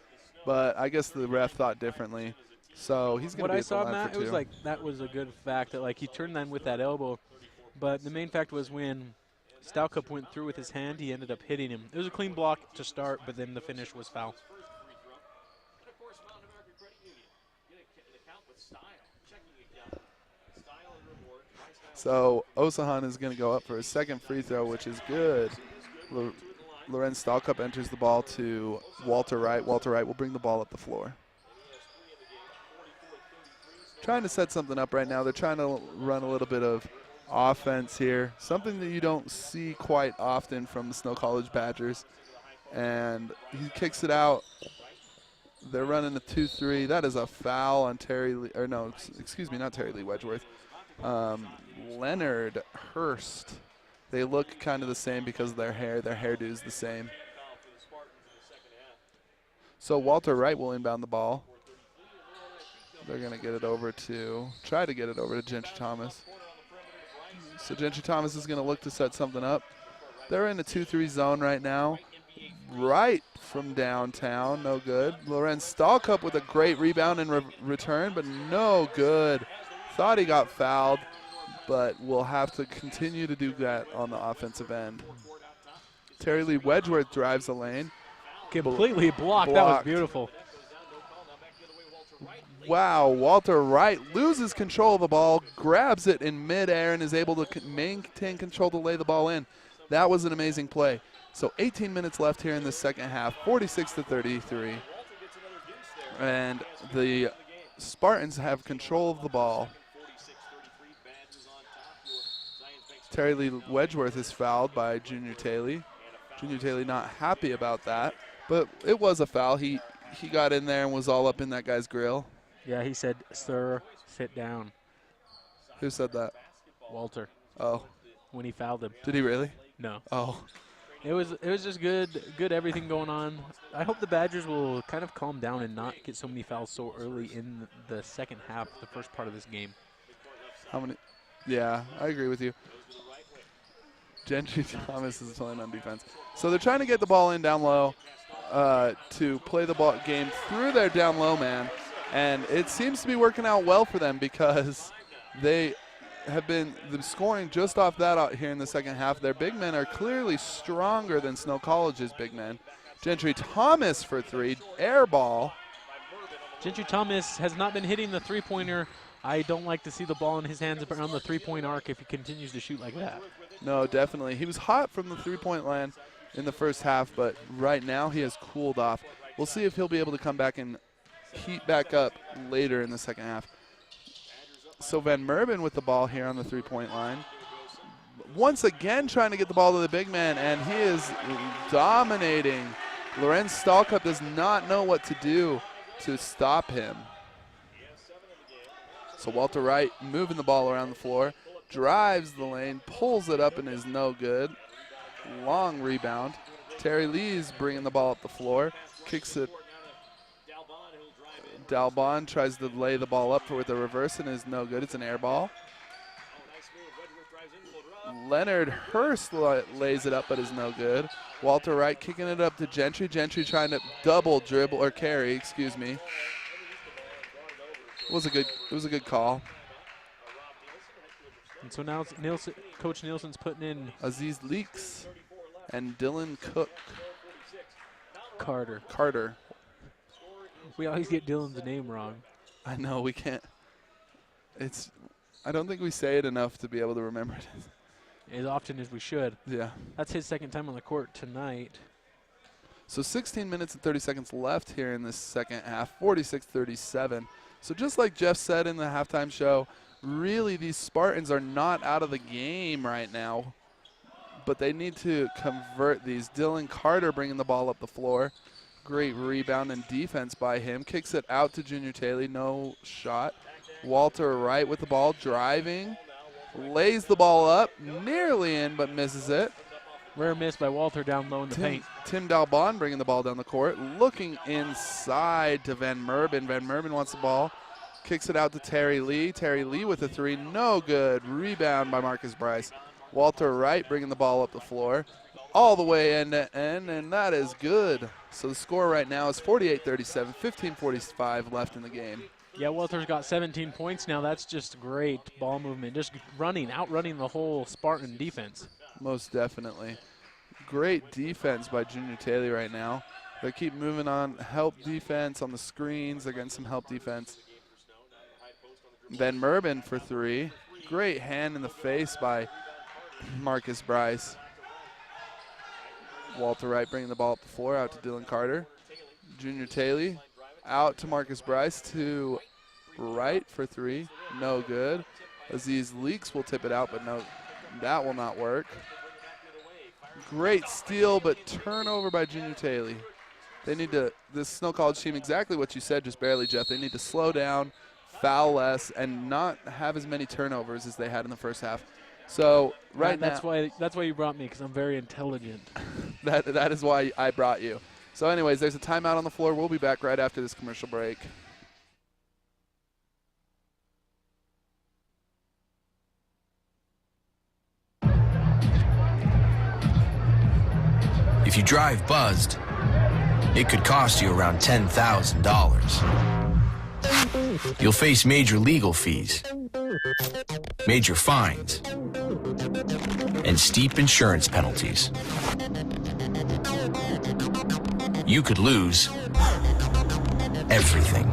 but I guess the ref thought differently. So he's going to be at the line for 2. What I saw, Matt, it was like that was a good fact that like he turned that with that elbow, but the main fact was when Stalkup went through with his hand, he ended up hitting him. It was a clean block to start, but then the finish was foul. So Osahan is going to go up for his second free throw, which is good. Lorenz Stalkup enters the ball to Walter Wright. Walter Wright will bring the ball up the floor. Trying to set something up right now. They're trying to run a little bit of offense here, something that you don't see quite often from the Snow College Badgers. And he kicks it out. They're running a 2-3. That is a foul on Terry Lee, or no, excuse me, not Terry Lee Wedgeworth. Leonard Hurst. They look kind of the same because of their hairdo is the same. So Walter Wright will inbound the ball. They're going to try to get it over to Gentry Thomas. So Gentry Thomas is going to look to set something up. They're in the 2-3 zone right now. Right from downtown, no good. Lorenz Stalkup with a great rebound and return, but no good. Thought he got fouled, but we'll have to continue to do that on the offensive end. Terry Lee Wedgeworth drives the lane. Completely blocked. That was beautiful. Wow, Walter Wright loses control of the ball, grabs it in midair, and is able to maintain control to lay the ball in. That was an amazing play. So 18 minutes left here in the second half, 46-33. And the Spartans have control of the ball. Terry Lee Wedgeworth is fouled by Junior Taylor. Junior Taylor not happy about that. But it was a foul. He got in there and was all up in that guy's grill. Yeah, he said, "Sir, sit down." Who said that? Walter. Oh. When he fouled him. Did he really? No. Oh. It was just good everything going on. I hope the Badgers will kind of calm down and not get so many fouls so early in the second half, the first part of this game. How many? Yeah, I agree with you. Gentry Thomas is playing on defense. So they're trying to get the ball in down low to play the ball game through their down low man. And it seems to be working out well for them because they have been scoring just off that out here in the second half. Their big men are clearly stronger than Snow College's big men. Gentry Thomas for three, air ball. Gentry Thomas has not been hitting the three-pointer. I don't like to see the ball in his hands around the three-point arc if he continues to shoot like that. No, definitely. He was hot from the three-point line in the first half, but right now he has cooled off. We'll see if he'll be able to come back and heat back up later in the second half. So Van Merben with the ball here on the three-point line. Once again trying to get the ball to the big man, and he is dominating. Lorenz Stahlcup does not know what to do to stop him. So Walter Wright moving the ball around the floor, drives the lane, pulls it up and is no good. Long rebound. Terry Lee's bringing the ball up the floor, kicks it. Dalbon tries to lay the ball up with a reverse and is no good. It's an air ball. Leonard Hurst lays it up but is no good. Walter Wright kicking it up to Gentry. Gentry trying to double dribble or carry, excuse me. It was a good call. And so now Coach Nielsen's putting in Aziz Leaks and Dylan Cook. Carter. We always get Dylan's name wrong. I know, we can't. I don't think we say it enough to be able to remember it. As often as we should. Yeah. That's his second time on the court tonight. So 16 minutes and 30 seconds left here in this second half, 46-37. So just like Jeff said in the halftime show, really these Spartans are not out of the game right now, but they need to convert these. Dylan Carter bringing the ball up the floor. Great rebound and defense by him. Kicks it out to Junior Taylor, no shot. Walter Wright with the ball, driving. Lays the ball up, nearly in, but misses it. Rare miss by Walter down low in the paint. Tim Dalbon bringing the ball down the court, looking inside to Van Merben. Van Merben wants the ball, kicks it out to Terry Lee. Terry Lee with a three, no good. Rebound by Marcus Bryce. Walter Wright bringing the ball up the floor, all the way end to end, and that is good. So the score right now is 48-37, 15:45 left in the game. Yeah, Walter's got 17 points now. That's just great ball movement, just outrunning the whole Spartan defense. Most definitely. Great defense by Junior Taylor right now. They keep moving on. Help defense on the screens. They're getting some help defense. Van Merben for three. Great hand in the face by Marcus Bryce. Walter Wright bringing the ball up the floor out to Dylan Carter. Junior Taylor out to Marcus Bryce to Wright for three. No good. Aziz Leaks will tip it out, but no, that will not work. Great steal, but turnover by Junior Taylor. They need to, this Snow College team, exactly what you said just barely, Jeff. They need to slow down, foul less, and not have as many turnovers as they had in the first half. So that's why you brought me, because I'm very intelligent. that is why I brought you. So anyways, there's a timeout on the floor. We'll be back right after this commercial break. If you drive buzzed, it could cost you around $10,000. You'll face major legal fees, major fines, and steep insurance penalties. You could lose everything.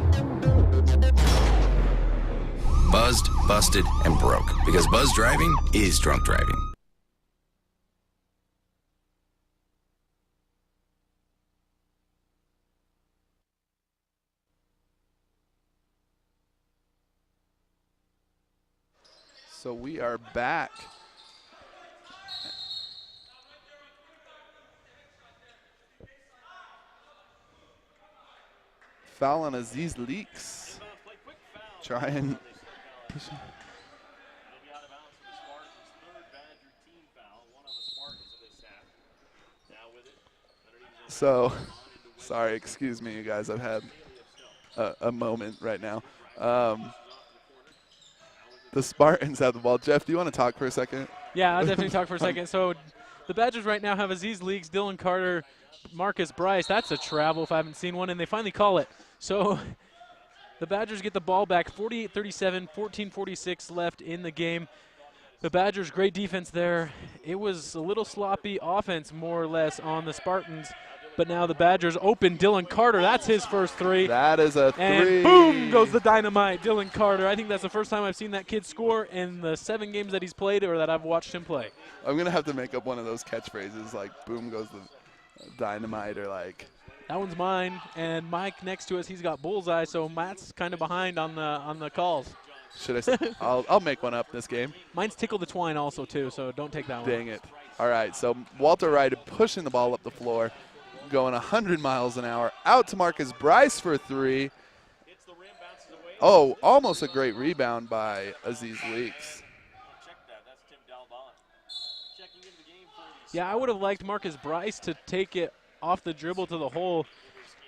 Buzzed, busted, and broke. Because buzz driving is drunk driving. So we are back. foul on Aziz Leaks. Try and push him. So, sorry, excuse me, you guys. I've had a moment right now. The Spartans have the ball. Jeff, do you want to talk for a second? Yeah, I'll definitely talk for a second. So the Badgers right now have Aziz Leaks, Dylan Carter, Marcus Bryce. That's a travel if I haven't seen one, and they finally call it. So the Badgers get the ball back, 48-37, 14:46 left in the game. The Badgers, great defense there. It was a little sloppy offense, more or less, on the Spartans. But now the Badgers open Dylan Carter. That's his first three. That is a three. And boom goes the dynamite, Dylan Carter. I think that's the first time I've seen that kid score in the 7 games that he's played or that I've watched him play. I'm going to have to make up one of those catchphrases like boom goes the dynamite or like. That one's mine. And Mike next to us, he's got bullseye, so Matt's kind of behind on the calls. Should I say? I'll make one up this game. Mine's Tickle the Twine also, too, so don't take that one. Dang it. All right, so Walter Wright pushing the ball up the floor, going 100 miles an hour. Out to Marcus Bryce for 3. Oh, almost a great rebound by Aziz Leaks. Yeah, I would have liked Marcus Bryce to take it off the dribble to the hole.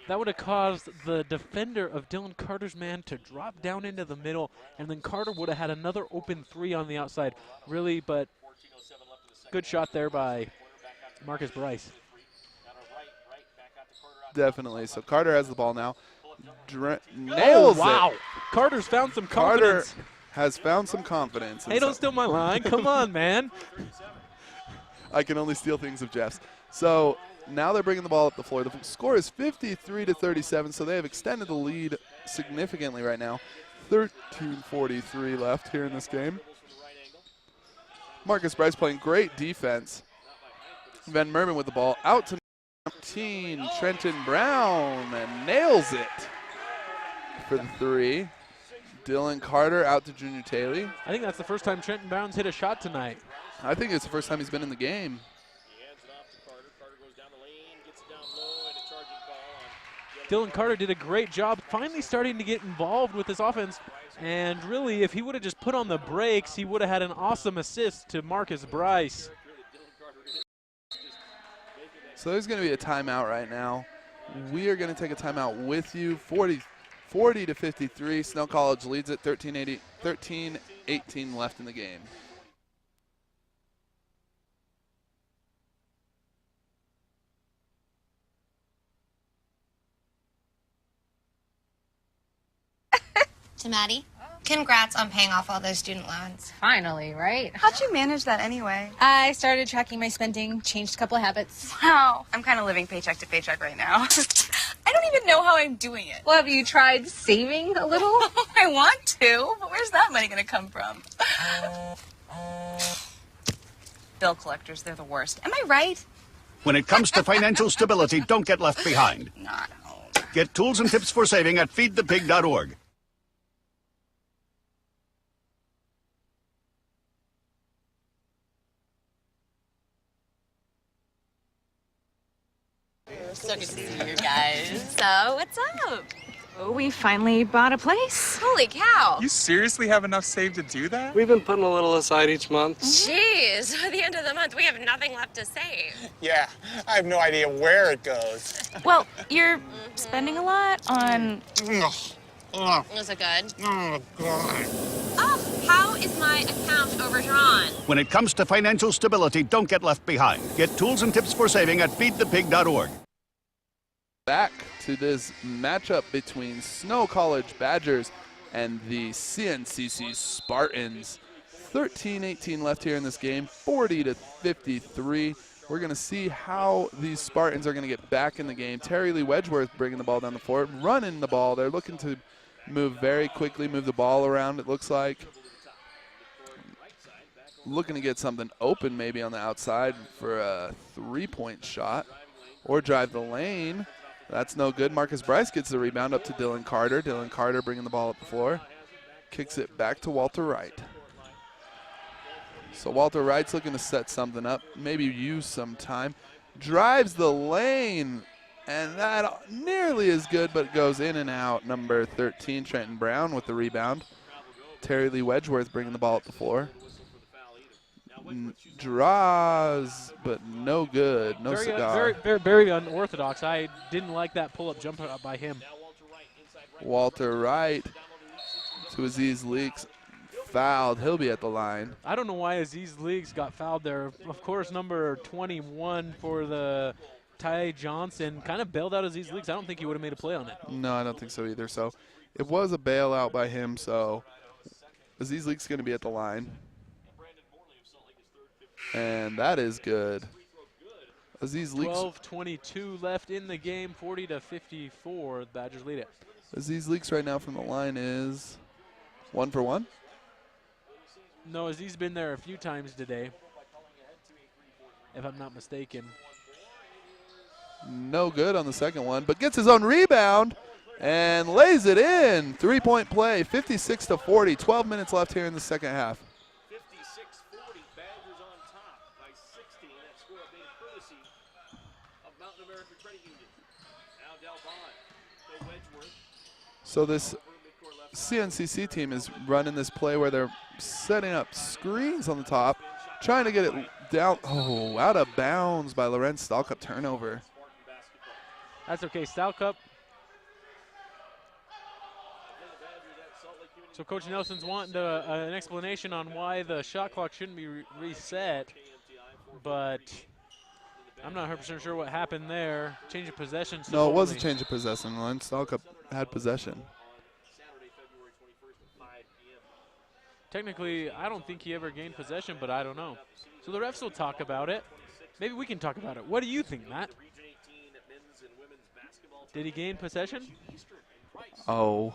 That would have caused the defender of Dylan Carter's man to drop down into the middle, and then Carter would have had another open 3 on the outside. Really, but good shot there by Marcus Bryce. Definitely. So Carter has the ball now. Nails wow. it. Carter's found some confidence. Carter has found some confidence. Hey, don't steal my line. Come on, man. I can only steal things of Jeff's. So now they're bringing the ball up the floor. The score is 53-37, so they have extended the lead significantly right now. 13:43 left here in this game. Marcus Bryce playing great defense. Van Merman with the ball out to 19, Trenton Brown, and nails it for the 3. Dylan Carter out to Junior Taylor. I think that's the first time Trenton Brown's hit a shot tonight. I think it's the first time he's been in the game. Dylan Carter did a great job finally starting to get involved with this offense. And really, if he would have just put on the brakes, he would have had an awesome assist to Marcus Bryce. So there's going to be a timeout right now. We are going to take a timeout with you. 40-53. Snow College leads it. 13-18 left in the game. To Maddie, congrats on paying off all those student loans. Finally, right? How'd you manage that anyway? I started tracking my spending, changed a couple of habits. Wow, I'm kind of living paycheck to paycheck right now. I don't even know how I'm doing it. Well, have you tried saving a little? I want to, but where's that money going to come from? Bill collectors, they're the worst. Am I right? When it comes to financial stability, don't get left behind. Not home. Get tools and tips for saving at feedthepig.org. So good to see you guys. So, what's up? Oh, we finally bought a place. Holy cow. You seriously have enough saved to do that? We've been putting a little aside each month. Jeez, at the end of the month, we have nothing left to save. Yeah, I have no idea where it goes. Well, you're spending a lot on... Is it good? Oh, God. Oh, how is my account overdrawn? When it comes to financial stability, don't get left behind. Get tools and tips for saving at feedthepig.org. Back to this matchup between Snow College Badgers and the CNCC Spartans. 13-18 left here in this game, 40-53. We're going to see how these Spartans are going to get back in the game. Terry Lee Wedgeworth bringing the ball down the floor, running the ball. They're looking to move very quickly, move the ball around, it looks like. Looking to get something open maybe on the outside for a three-point shot or drive the lane. That's no good. Marcus Bryce gets the rebound up to Dylan Carter. Dylan Carter bringing the ball up the floor. Kicks it back to Walter Wright. So Walter Wright's looking to set something up, maybe use some time. Drives the lane. And that nearly is good, but goes in and out. Number 13, Trenton Brown with the rebound. Terry Lee Wedgeworth bringing the ball up the floor. Draws, but no good. No cigar. Very unorthodox. I didn't like that pull-up jumper by him. Walter Wright to Aziz Leaks. Fouled. He'll be at the line. I don't know why Aziz Leaks got fouled there. Of course, number 21 for the Ty Johnson kind of bailed out Aziz Leaks. I don't think he would have made a play on it. No, I don't think so either. So it was a bailout by him. So Aziz Leaks going to be at the line. And that is good. Aziz Leaks. 12:22 left in the game, 40-54. The Badgers lead it. Aziz Leaks right now from the line is 1 for 1. No, Aziz been there a few times today, if I'm not mistaken. No good on the second one, but gets his own rebound and lays it in. 3-point play, 56-40. 12 minutes left here in the second half. 56-40, Badgers on top by 16. That score made courtesy of Mountain American Credit Union. Now Del Bond to Wedgeworth. So this CNCC team is running this play where they're setting up screens on the top, trying to get it down. Oh, out of bounds by Lorenz Stalkup. Turnover. That's okay. Stalkup. So Coach Nelson's wanting an explanation on why the shot clock shouldn't be reset, but I'm not 100% sure what happened there. Change of possession. No, it was a change of possession. Lorenz Stalkup had possession. Technically, I don't think he ever gained possession, but I don't know. So the refs will talk about it. Maybe we can talk about it. What do you think, Matt? Did he gain possession? Oh,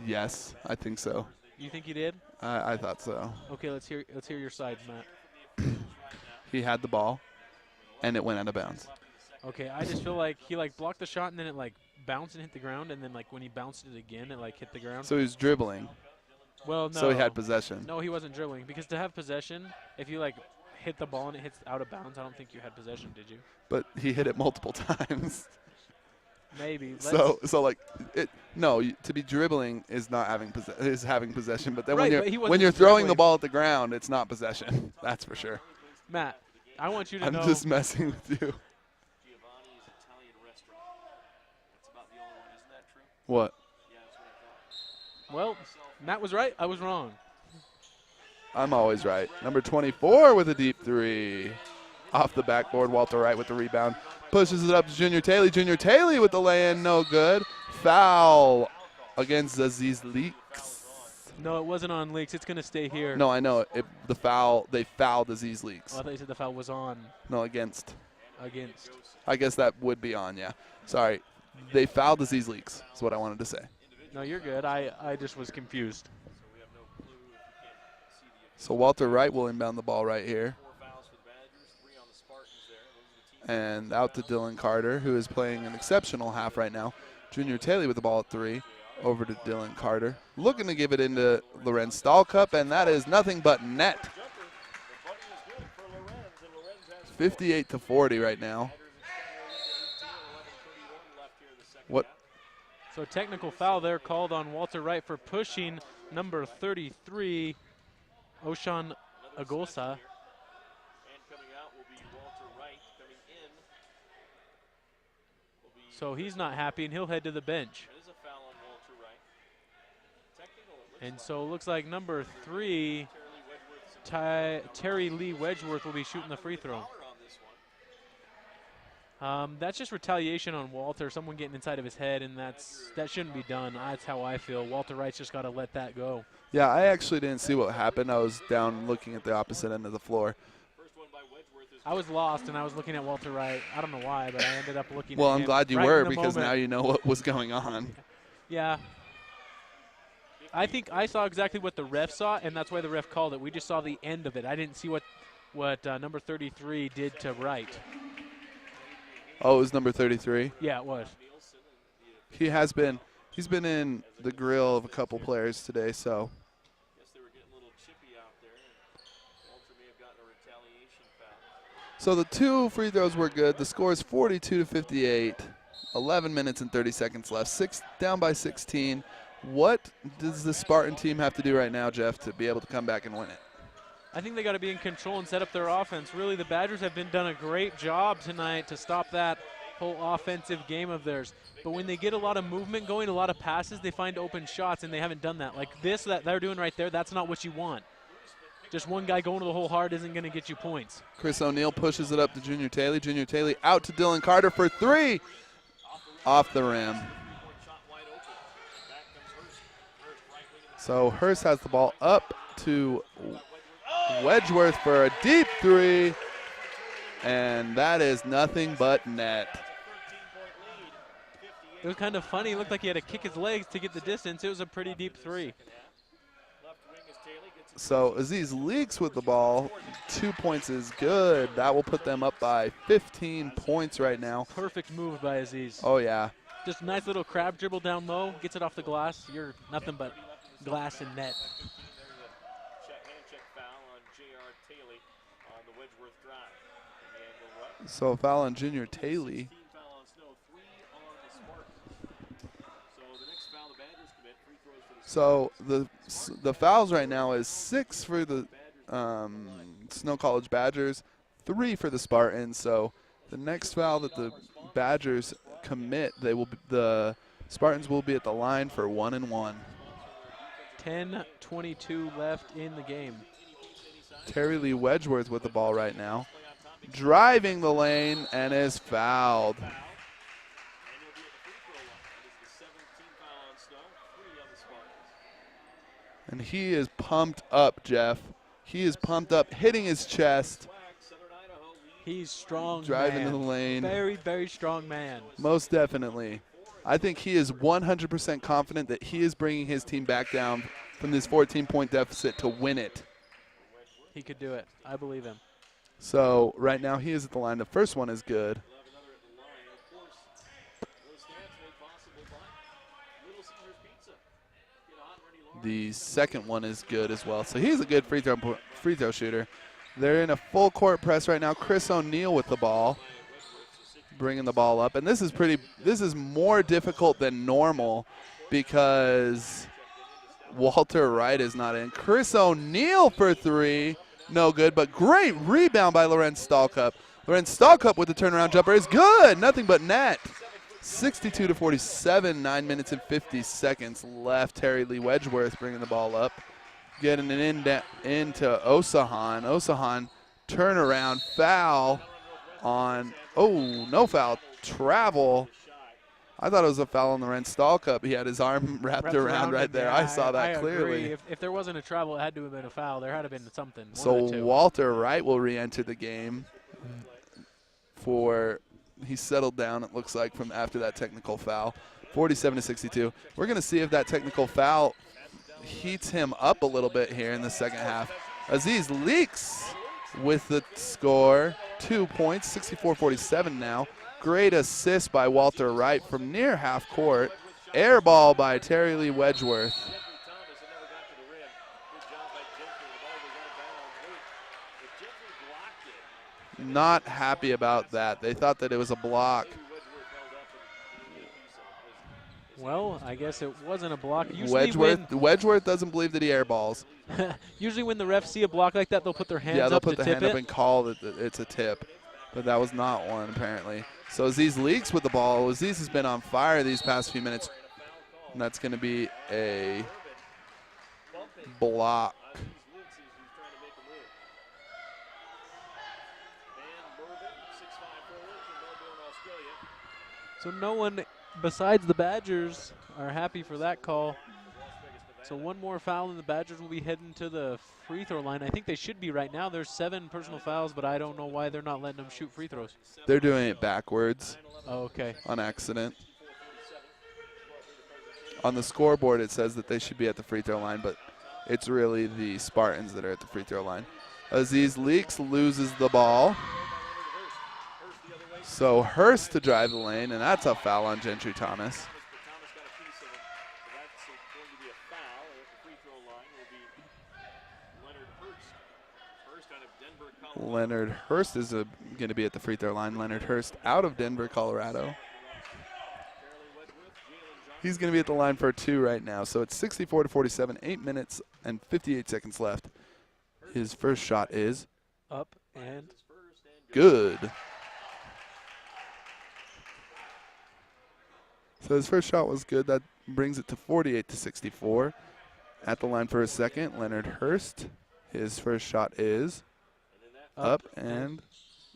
yes, I think so. You think he did? I thought so. Okay, let's hear your side, Matt. He had the ball, and it went out of bounds. Okay, I just feel like he blocked the shot and then it bounced and hit the ground, and then when he bounced it again, it hit the ground. So he was dribbling. Well, no. So he had possession. No, he wasn't dribbling, because to have possession, if you hit the ball and it hits out of bounds, I don't think you had possession, did you? But he hit it multiple times. Maybe. To be dribbling is not having having possession, but then when you're throwing the ball at the ground, it's not possession. That's for sure. Matt, I want you to know. I'm just messing with you. What? Well, Matt was right. I was wrong. I'm always right. Number 24 with a deep three. Off the backboard, Walter Wright with the rebound. Pushes it up to Junior Taylor. Junior Taylor with the lay-in, no good. Foul against Aziz Leaks. No, it wasn't on Leaks. It's going to stay here. No, I know. They fouled Aziz Leaks. Oh, I thought you said the foul was on. No, against. Against. I guess that would be on, yeah. Sorry. They fouled Aziz Leaks is what I wanted to say. No, you're good. I just was confused. So Walter Wright will inbound the ball right here. And out to Dylan Carter, who is playing an exceptional half right now. Junior Taylor with the ball at 3. Over to Dylan Carter. Looking to give it into Lorenz Stalkup, and that is nothing but net. 58-40 right now. What? So technical foul there called on Walter Wright for pushing number 33, Oshan Agosa. So he's not happy, and he'll head to the bench. And so it looks like number 3, Terry Lee Wedgeworth, will be shooting the free throw. That's just retaliation on Walter, someone getting inside of his head, and that shouldn't be done. That's how I feel. Walter Wright's just got to let that go. Yeah, I actually didn't see what happened. I was down looking at the opposite end of the floor. I was lost, and I was looking at Walter Wright. I don't know why, but I ended up looking at him. Well, I'm glad you were, because moment. now you know what was going on. Yeah. I think I saw exactly what the ref saw, and that's why the ref called it. We just saw the end of it. I didn't see what number 33 did to Wright. Oh, it was number 33? Yeah, it was. He's been in the grill of a couple players today, so. So the 2 free throws were good. The score is 42-58. 11 minutes and 30 seconds left. Down by 16. What does the Spartan team have to do right now, Jeff, to be able to come back and win it? I think they got to be in control and set up their offense. Really, the Badgers have done a great job tonight to stop that whole offensive game of theirs. But when they get a lot of movement going, a lot of passes, they find open shots, and they haven't done that. Like this that they're doing right there, that's not what you want. Just one guy going to the hole hard isn't going to get you points. Chris O'Neill pushes it up to Junior Taylor. Junior Taylor out to Dylan Carter for 3. Off the rim. So Hurst has the ball up to Wedgeworth for a deep 3. And that is nothing but net. It was kind of funny. It looked like he had to kick his legs to get the distance. It was a pretty deep 3. So Aziz Leaks with the ball. 2 points is good. That will put them up by 15 points right now. Perfect move by Aziz. Oh, yeah. Just a nice little crab dribble down low. Gets it off the glass. You're nothing but glass and net. So a foul on Junior Taylor. So the fouls right now is 6 for the Snow College Badgers, 3 for the Spartans. So the next foul that the Badgers commit, the Spartans will be at the line for 1-and-1. 10:22 left in the game. Terry Lee Wedgeworth with the ball right now, driving the lane and is fouled. And he is pumped up, Jeff. He is pumped up, hitting his chest. He's strong, driving man. to the lane. Very, very strong man. Most definitely. I think he is 100% confident that he is bringing his team back down from this 14-point deficit to win it. He could do it. I believe him. So right now he is at the line. The first one is good. The second one is good as well. So he's a good free throw shooter. They're in a full court press right now. Chris O'Neill with the ball, bringing the ball up. And this is more difficult than normal because Walter Wright is not in. Chris O'Neill for 3. No good, but great rebound by Lorenz Stahlcup. Lorenz Stahlcup with the turnaround jumper is good. Nothing but net. 62-47, 9 minutes and 50 seconds left. Terry Lee Wedgeworth bringing the ball up. Getting it into Osahan. Osahan turnaround foul on, no foul, travel. I thought it was a foul on the Lorenz Stahlcup. He had his arm wrapped around right there. I saw that clearly. Agree. If there wasn't a travel, it had to have been a foul. There had to have been something. So Walter Wright will re-enter the game he settled down, it looks like, from after that technical foul. 47-62. We're going to see if that technical foul heats him up a little bit here in the second half. Aziz Leaks with the score. 2 points, 64-47 now. Great assist by Walter Wright from near half court. Air ball by Terry Lee Wedgeworth. Not happy about that. They thought that it was a block. Well, I guess it wasn't a block. Wedgeworth doesn't believe that he airballs. Usually when the refs see a block like that, they'll put their hands up to tip it. Yeah, they'll put the hand up and call that it's a tip. But that was not one, apparently. So Aziz Leaks with the ball. Aziz has been on fire these past few minutes. And that's going to be a block. So no one besides the Badgers are happy for that call. So one more foul and the Badgers will be heading to the free throw line. I think they should be right now. There's 7 personal fouls, but I don't know why they're not letting them shoot free throws. They're doing it backwards. Oh, okay. On accident. On the scoreboard it says that they should be at the free throw line, but it's really the Spartans that are at the free throw line. Aziz Leaks loses the ball. So Hurst to drive the lane, and that's a foul on Gentry Thomas. Leonard Hurst is going to be at the free throw line. Leonard Hurst out of Denver, Colorado. He's going to be at the line for a 2 right now. So it's 64-47, 8 minutes and 58 seconds left. His first shot is up and good. So his first shot was good. That brings it to 48-64. At the line for a second, Leonard Hurst. His first shot is up and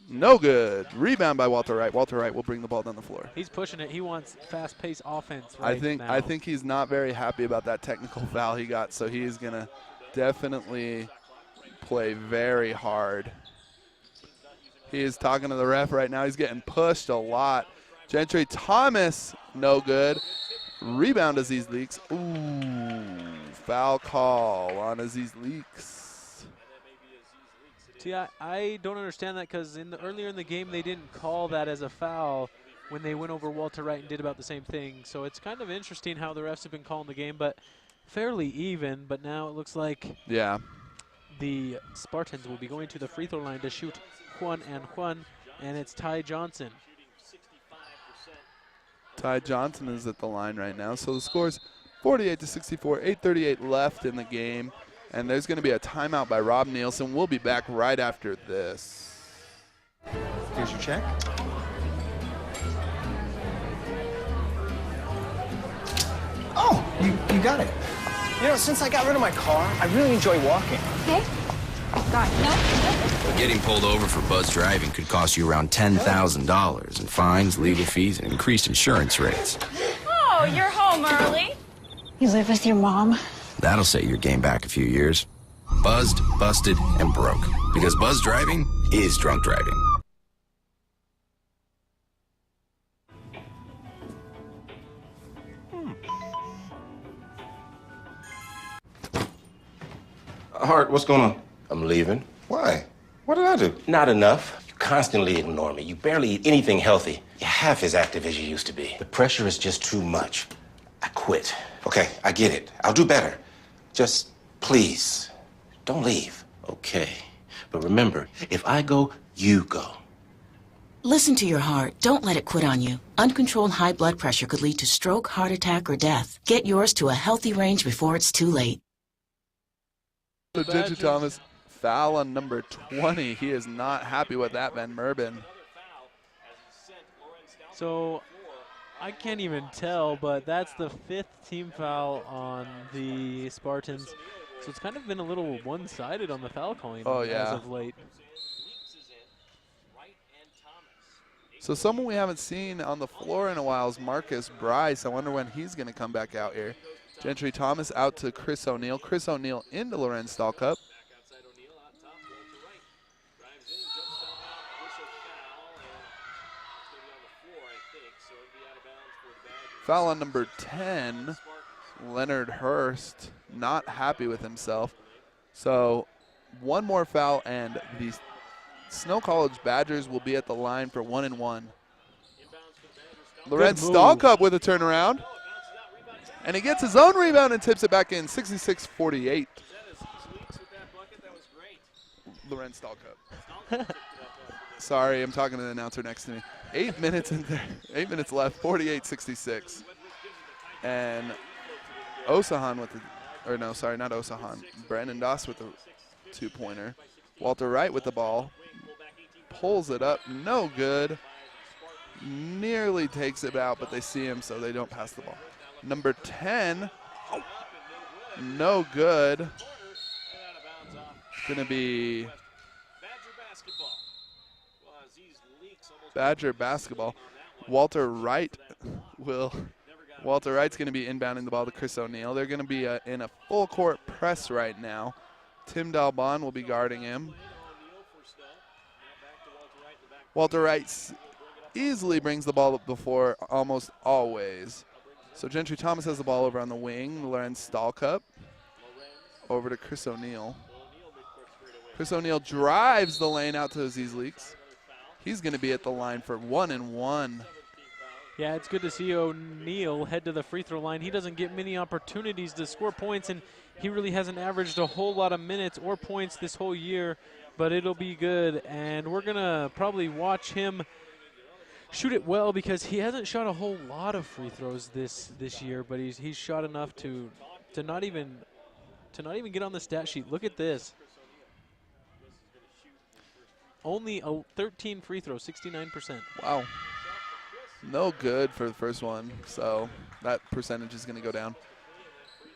no good. Rebound by Walter Wright. Walter Wright will bring the ball down the floor. He's pushing it. He wants fast-paced offense right now. I think he's not very happy about that technical foul he got, so he is going to definitely play very hard. He is talking to the ref right now. He's getting pushed a lot. Gentry Thomas, no good. Rebound Aziz Leaks. Ooh, foul call on Aziz Leaks. See, I don't understand that because earlier in the game they didn't call that as a foul when they went over Walter Wright and did about the same thing. So it's kind of interesting how the refs have been calling the game, but fairly even. But now it looks like the Spartans will be going to the free throw line to shoot Juan, and it's Ty Johnson. Ty Johnson is at the line right now. So the score's 48-64, 8:38 left in the game. And there's going to be a timeout by Rob Nielsen. We'll be back right after this. Here's your check. Oh, you got it. You know, since I got rid of my car, I really enjoy walking. Okay. Got it. No. Getting pulled over for buzz driving could cost you around $10,000 in fines, legal fees, and increased insurance rates. Oh, you're home early. You live with your mom? That'll set your game back a few years. Buzzed, busted, and broke. Because buzz driving is drunk driving. Hart, what's going on? I'm leaving. Why? What did I do? Not enough. You constantly ignore me. You barely eat anything healthy. You're half as active as you used to be. The pressure is just too much. I quit. Okay, I get it. I'll do better. Just, please, don't leave. Okay. But remember, if I go, you go. Listen to your heart. Don't let it quit on you. Uncontrolled high blood pressure could lead to stroke, heart attack, or death. Get yours to a healthy range before it's too late. So Gentry Thomas, foul on number 20. He is not happy with that, Ben Merben. So I can't even tell, but that's the 5th team foul on the Spartans. So it's kind of been a little one-sided on the foul calling as of late. So someone we haven't seen on the floor in a while is Marcus Bryce. I wonder when he's going to come back out here. Gentry Thomas out to Chris O'Neill. Chris O'Neill into Lorenz Stahlcup. Foul on number 10, Leonard Hurst, not happy with himself. So one more foul and the Snow College Badgers will be at the line for 1-and-1. Lorenz Stahlcup with a turnaround. And he gets his own rebound and tips it back in, 66-48. Lorenz Stahlcup. Sorry, I'm talking to the announcer next to me. 8 minutes in there. 8 minutes left, 48-66. And Osahan with the, or no, sorry, not Osahan. Brandon Doss with the two-pointer. Walter Wright with the ball. Pulls it up, no good. Nearly takes it out, but they see him, so they don't pass the ball. Number 10, no good. It's going to be Badger basketball. Walter Wright's going to be inbounding the ball to Chris O'Neill. They're going to be in a full court press right now. Tim Dalbon will be guarding him. Walter Wright easily brings the ball up before almost always. So Gentry Thomas has the ball over on the wing. Lorenz Stahlcup over to Chris O'Neill. Chris O'Neill drives the lane out to Aziz Leaks. He's going to be at the line for 1-and-1. Yeah, it's good to see O'Neill head to the free throw line. He doesn't get many opportunities to score points, and he really hasn't averaged a whole lot of minutes or points this whole year, but it'll be good. And we're going to probably watch him shoot it well because he hasn't shot a whole lot of free throws this year, but he's shot enough to not even get on the stat sheet. Look at this. Only 13 free throws, 69%. Wow. No good for the first one, so that percentage is going to go down.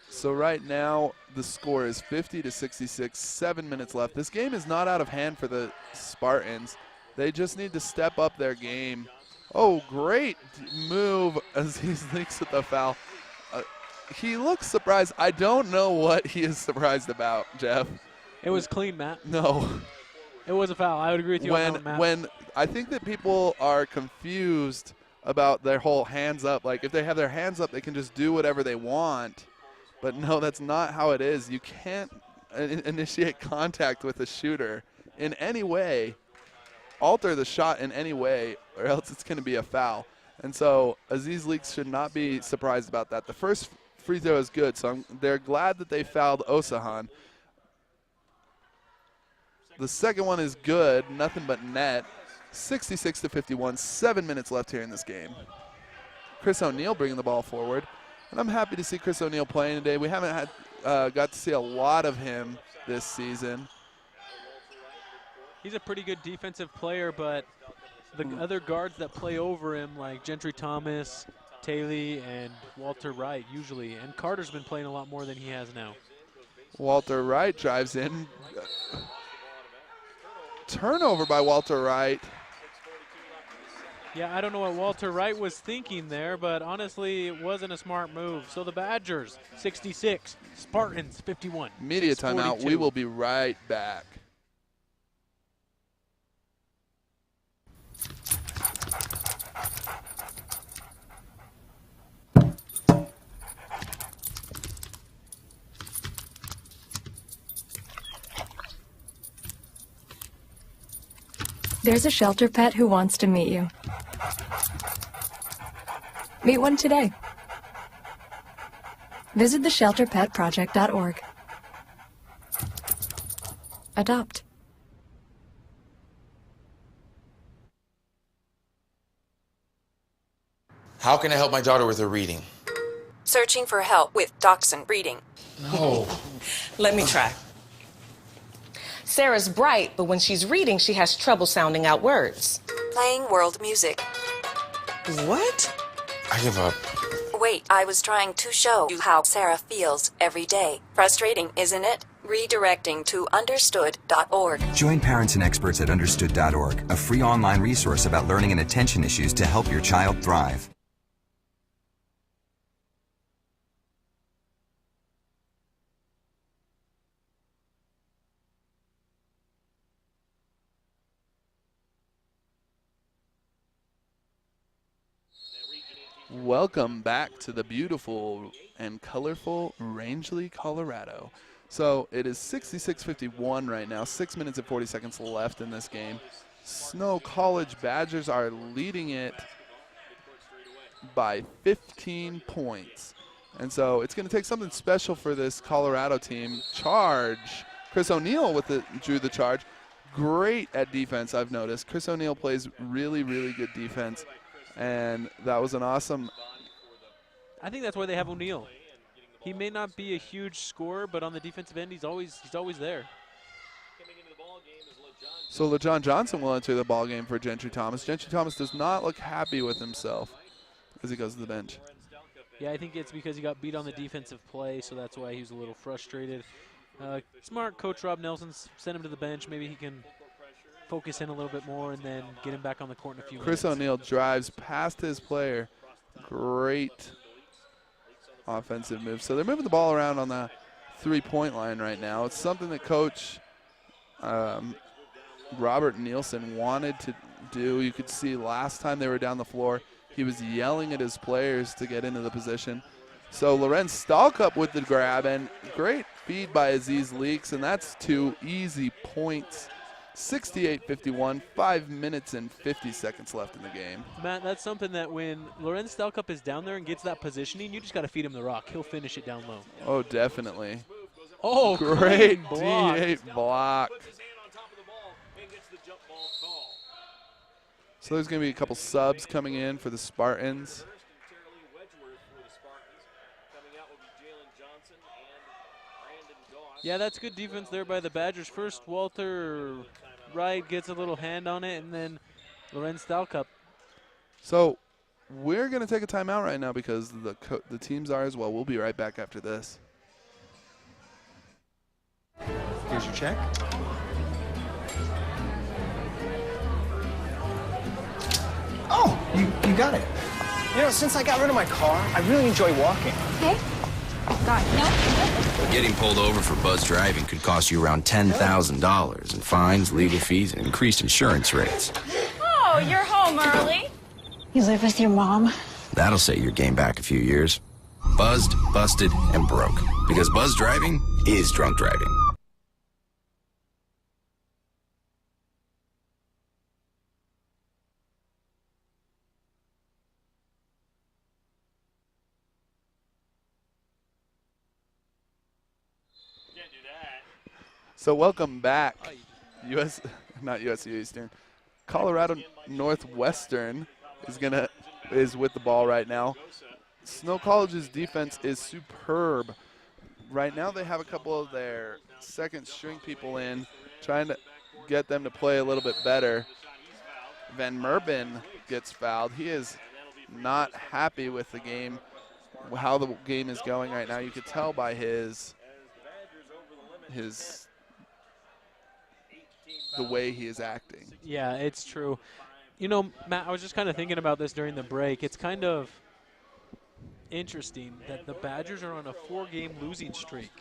So right now the score is 50-66, 7 minutes left. This game is not out of hand for the Spartans. They just need to step up their game. Oh, great move as he leaks with the foul. He looks surprised. I don't know what he is surprised about, Jeff. It was clean, Matt. No. It was a foul. I would agree with you on that one, Matt. When I think that people are confused about their whole hands up. Like, if they have their hands up, they can just do whatever they want. But no, that's not how it is. You can't initiate contact with a shooter in any way, alter the shot in any way, or else it's going to be a foul. And so Aziz Leaks should not be surprised about that. The first free throw is good, so they're glad that they fouled Osahan. The second one is good, nothing but net. 66-51, 7 minutes left here in this game. Chris O'Neal bringing the ball forward. And I'm happy to see Chris O'Neal playing today. We haven't got to see a lot of him this season. He's a pretty good defensive player, but the other guards that play over him, like Gentry Thomas, Taylor, and Walter Wright usually. And Carter's been playing a lot more than he has now. Walter Wright drives in. Turnover by Walter Wright. Yeah, I don't know what Walter Wright was thinking there, but honestly, it wasn't a smart move. So the Badgers, 66, Spartans, 51. Media timeout. We will be right back. There's a shelter pet who wants to meet you. Meet one today. Visit theshelterpetproject.org. Adopt. How can I help my daughter with her reading? Searching for help with Dachshund breeding. No. Let me try. Sarah's bright, but when she's reading, she has trouble sounding out words. Playing world music. What? I give up. Wait, I was trying to show you how Sarah feels every day. Frustrating, isn't it? Redirecting to understood.org. Join parents and experts at understood.org, a free online resource about learning and attention issues to help your child thrive. Welcome back to the beautiful and colorful Rangeley, Colorado. So it is 66-51 right now, 6 minutes and 40 seconds left in this game. Snow College Badgers are leading it by 15 points. And so it's going to take something special for this Colorado team. Charge. Chris O'Neal drew the charge. Great at defense, I've noticed. Chris O'Neal plays really, really good defense. And that was an awesome. I think that's why they have O'Neal. He may not be a huge scorer, but on the defensive end, he's always there. So LaJohn Johnson will enter the ball game for Gentry Thomas. Gentry Thomas does not look happy with himself as he goes to the bench. Yeah, I think it's because he got beat on the defensive play, so that's why he was a little frustrated. Smart coach Rob Nelson sent him to the bench. Maybe he can focus in a little bit more and then get him back on the court in a few minutes. Chris O'Neal drives past his player. Great offensive move. So they're moving the ball around on the three-point line right now. It's something that Coach Robert Nielsen wanted to do. You could see last time they were down the floor, he was yelling at his players to get into the position. So Lorenz Stalkup with the grab, and great feed by Aziz Leaks, and that's 2 easy points. 68-51, 5 minutes and 50 seconds left in the game. Matt, that's something that when Lorenz Stalkup is down there and gets that positioning, you just got to feed him the rock. He'll finish it down low. Oh, definitely. Oh, great block. D8 block. So there's going to be a couple subs coming in for the Spartans. Yeah, that's good defense there by the Badgers. First, Walter Wright gets a little hand on it, and then Lorenz Stalcup. So we're going to take a timeout right now because the teams are as well. We'll be right back after this. Here's your check. Oh, you got it. You know, since I got rid of my car, I really enjoy walking. Okay. Got it. No. Getting pulled over for buzz driving could cost you around $10,000 in fines, legal fees, and increased insurance rates. Oh, you're home early. You live with your mom? That'll set your game back a few years. Buzzed, busted, and broke. Because buzz driving is drunk driving. So welcome back, not USC Eastern. Colorado Northwestern is with the ball right now. Snow College's defense is superb. Right now they have a couple of their second string people in, trying to get them to play a little bit better. Van Merben gets fouled. He is not happy with the game, how the game is going right now. You could tell by his the way he is acting. Yeah, it's true. You know, Matt, I was just kind of thinking about this during the break. It's kind of interesting that the Badgers are on a 4-game losing streak.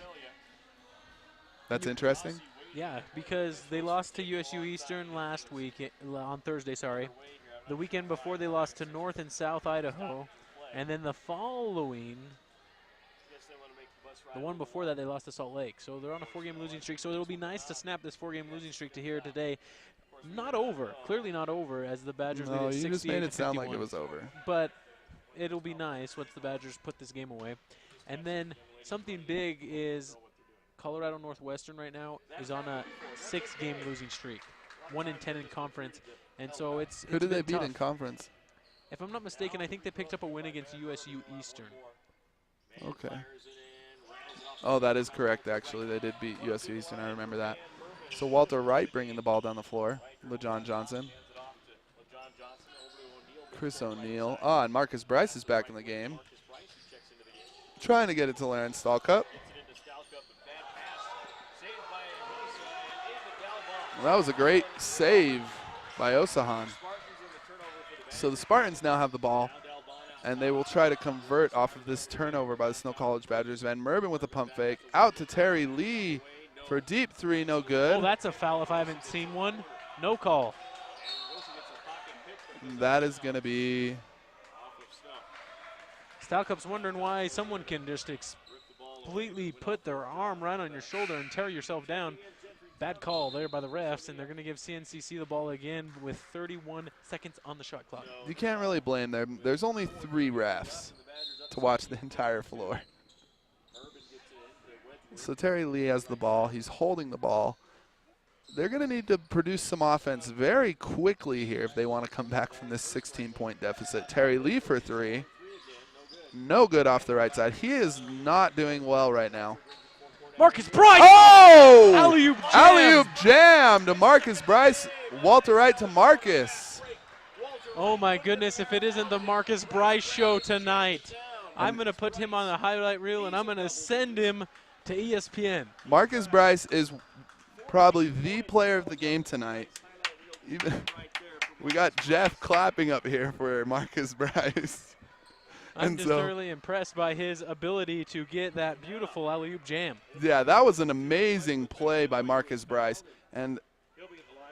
That's interesting? Yeah, because they lost to USU Eastern last week, on Thursday, sorry. The weekend before they lost to North and South Idaho. And then the following, the one before that, they lost to Salt Lake. So they're on a 4-game losing streak. So it'll be nice to snap this 4-game losing streak to here today. Not over, clearly not over, as the Badgers lead at 68 you just made it sound like it was over. But it'll be nice once the Badgers put this game away. And then something big is Colorado Northwestern right now is on a 6-game losing streak, 1-10 in conference. And so it's Who did they beat tough. in conference? If I'm not mistaken, I think they picked up a win against USU Eastern. Okay. Oh, that is correct, actually. They did beat USU Eastern. I remember that. So Walter Wright bringing the ball down the floor. LeJohn Johnson. Chris O'Neill. And Marcus Bryce is back in the game. Trying to get it to Lorenz Stalcup. Well, that was a great save by Osahan. So the Spartans now have the ball, and they will try to convert off of this turnover by the Snow College Badgers. Van Merben with a pump fake. Out to Terry Lee for deep three, no good. Oh, that's a foul if I haven't seen one. No call. That is going to be... Stalcup's wondering why someone can just completely put their arm right on your shoulder and tear yourself down. Bad call there by the refs, and they're going to give CNCC the ball again with 31 seconds on the shot clock. You can't really blame them. There's only 3 refs to watch the entire floor. So Terry Lee has the ball. He's holding the ball. They're going to need to produce some offense very quickly here if they want to come back from this 16-point deficit. Terry Lee for 3. No good off the right side. He is not doing well right now. Marcus Bryce! Oh! Alley-oop jam! Alley-oop jam to Marcus Bryce. Walter Wright to Marcus. Oh, my goodness, if it isn't the Marcus Bryce show tonight. I'm going to put him on the highlight reel, and I'm going to send him to ESPN. Marcus Bryce is probably the player of the game tonight. We got Jeff clapping up here for Marcus Bryce. I'm just thoroughly impressed by his ability to get that beautiful alley-oop jam. Yeah, that was an amazing play by Marcus Bryce, and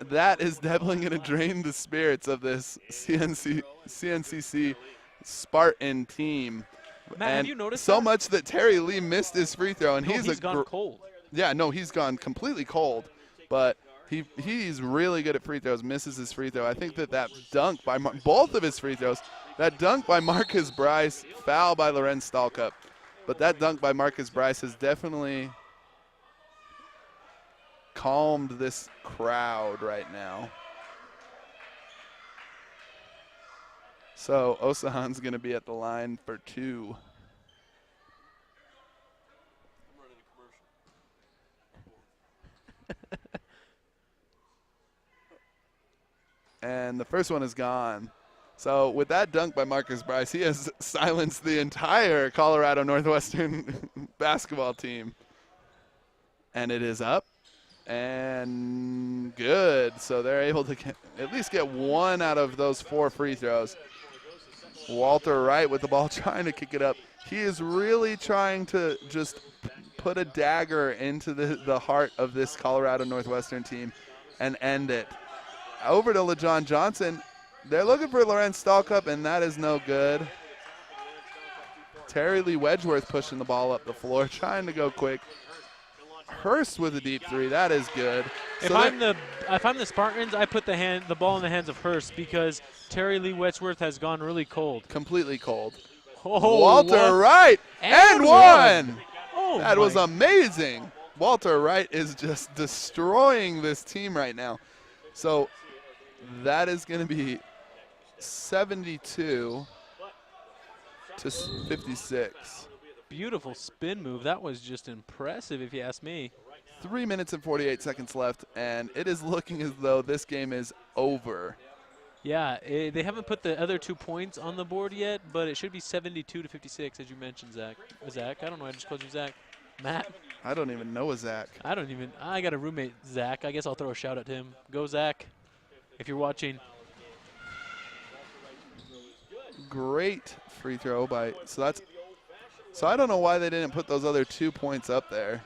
that is definitely going to drain the spirits of this CNCC Spartan team. Matt, and have you noticed so that? much that Terry Lee missed his free throw, and he's gone cold. Yeah, no, he's gone completely cold, but he's really good at free throws. Misses his free throw. I think that dunk by both of his free throws. That dunk by Marcus Bryce, foul by Lorenz Stalcup. But that dunk by Marcus Bryce has definitely calmed this crowd right now. So Osahan's going to be at the line for 2. And the first one is gone. So with that dunk by Marcus Bryce, he has silenced the entire Colorado Northwestern basketball team. And it is up and good. So they're able to at least get 1 out of those 4 free throws. Walter Wright with the ball trying to kick it up. He is really trying to just put a dagger into the heart of this Colorado Northwestern team and end it. Over to LeJon Johnson. They're looking for Lorenz Stahlcup, and that is no good. Terry Lee Wedgeworth pushing the ball up the floor, trying to go quick. Hurst with a deep 3. That is good. If I'm the Spartans, I put the ball in the hands of Hurst because Terry Lee Wedgeworth has gone really cold. Completely cold. Oh, Walter Wright and 1. Oh, that was amazing. Walter Wright is just destroying this team right now. So that is going to be 72 to 56. Beautiful spin move. That was just impressive, if you ask me. 3 minutes and 48 seconds left, and it is looking as though this game is over. Yeah, they haven't put the other 2 points on the board yet, but it should be 72 to 56, as you mentioned, Zach. Zach? I don't know. I just called you Zach. Matt? I don't even know a Zach. I got a roommate, Zach. I guess I'll throw a shout out to him. Go, Zach, if you're watching. Great free throw by, so I don't know why they didn't put those other 2 points up there.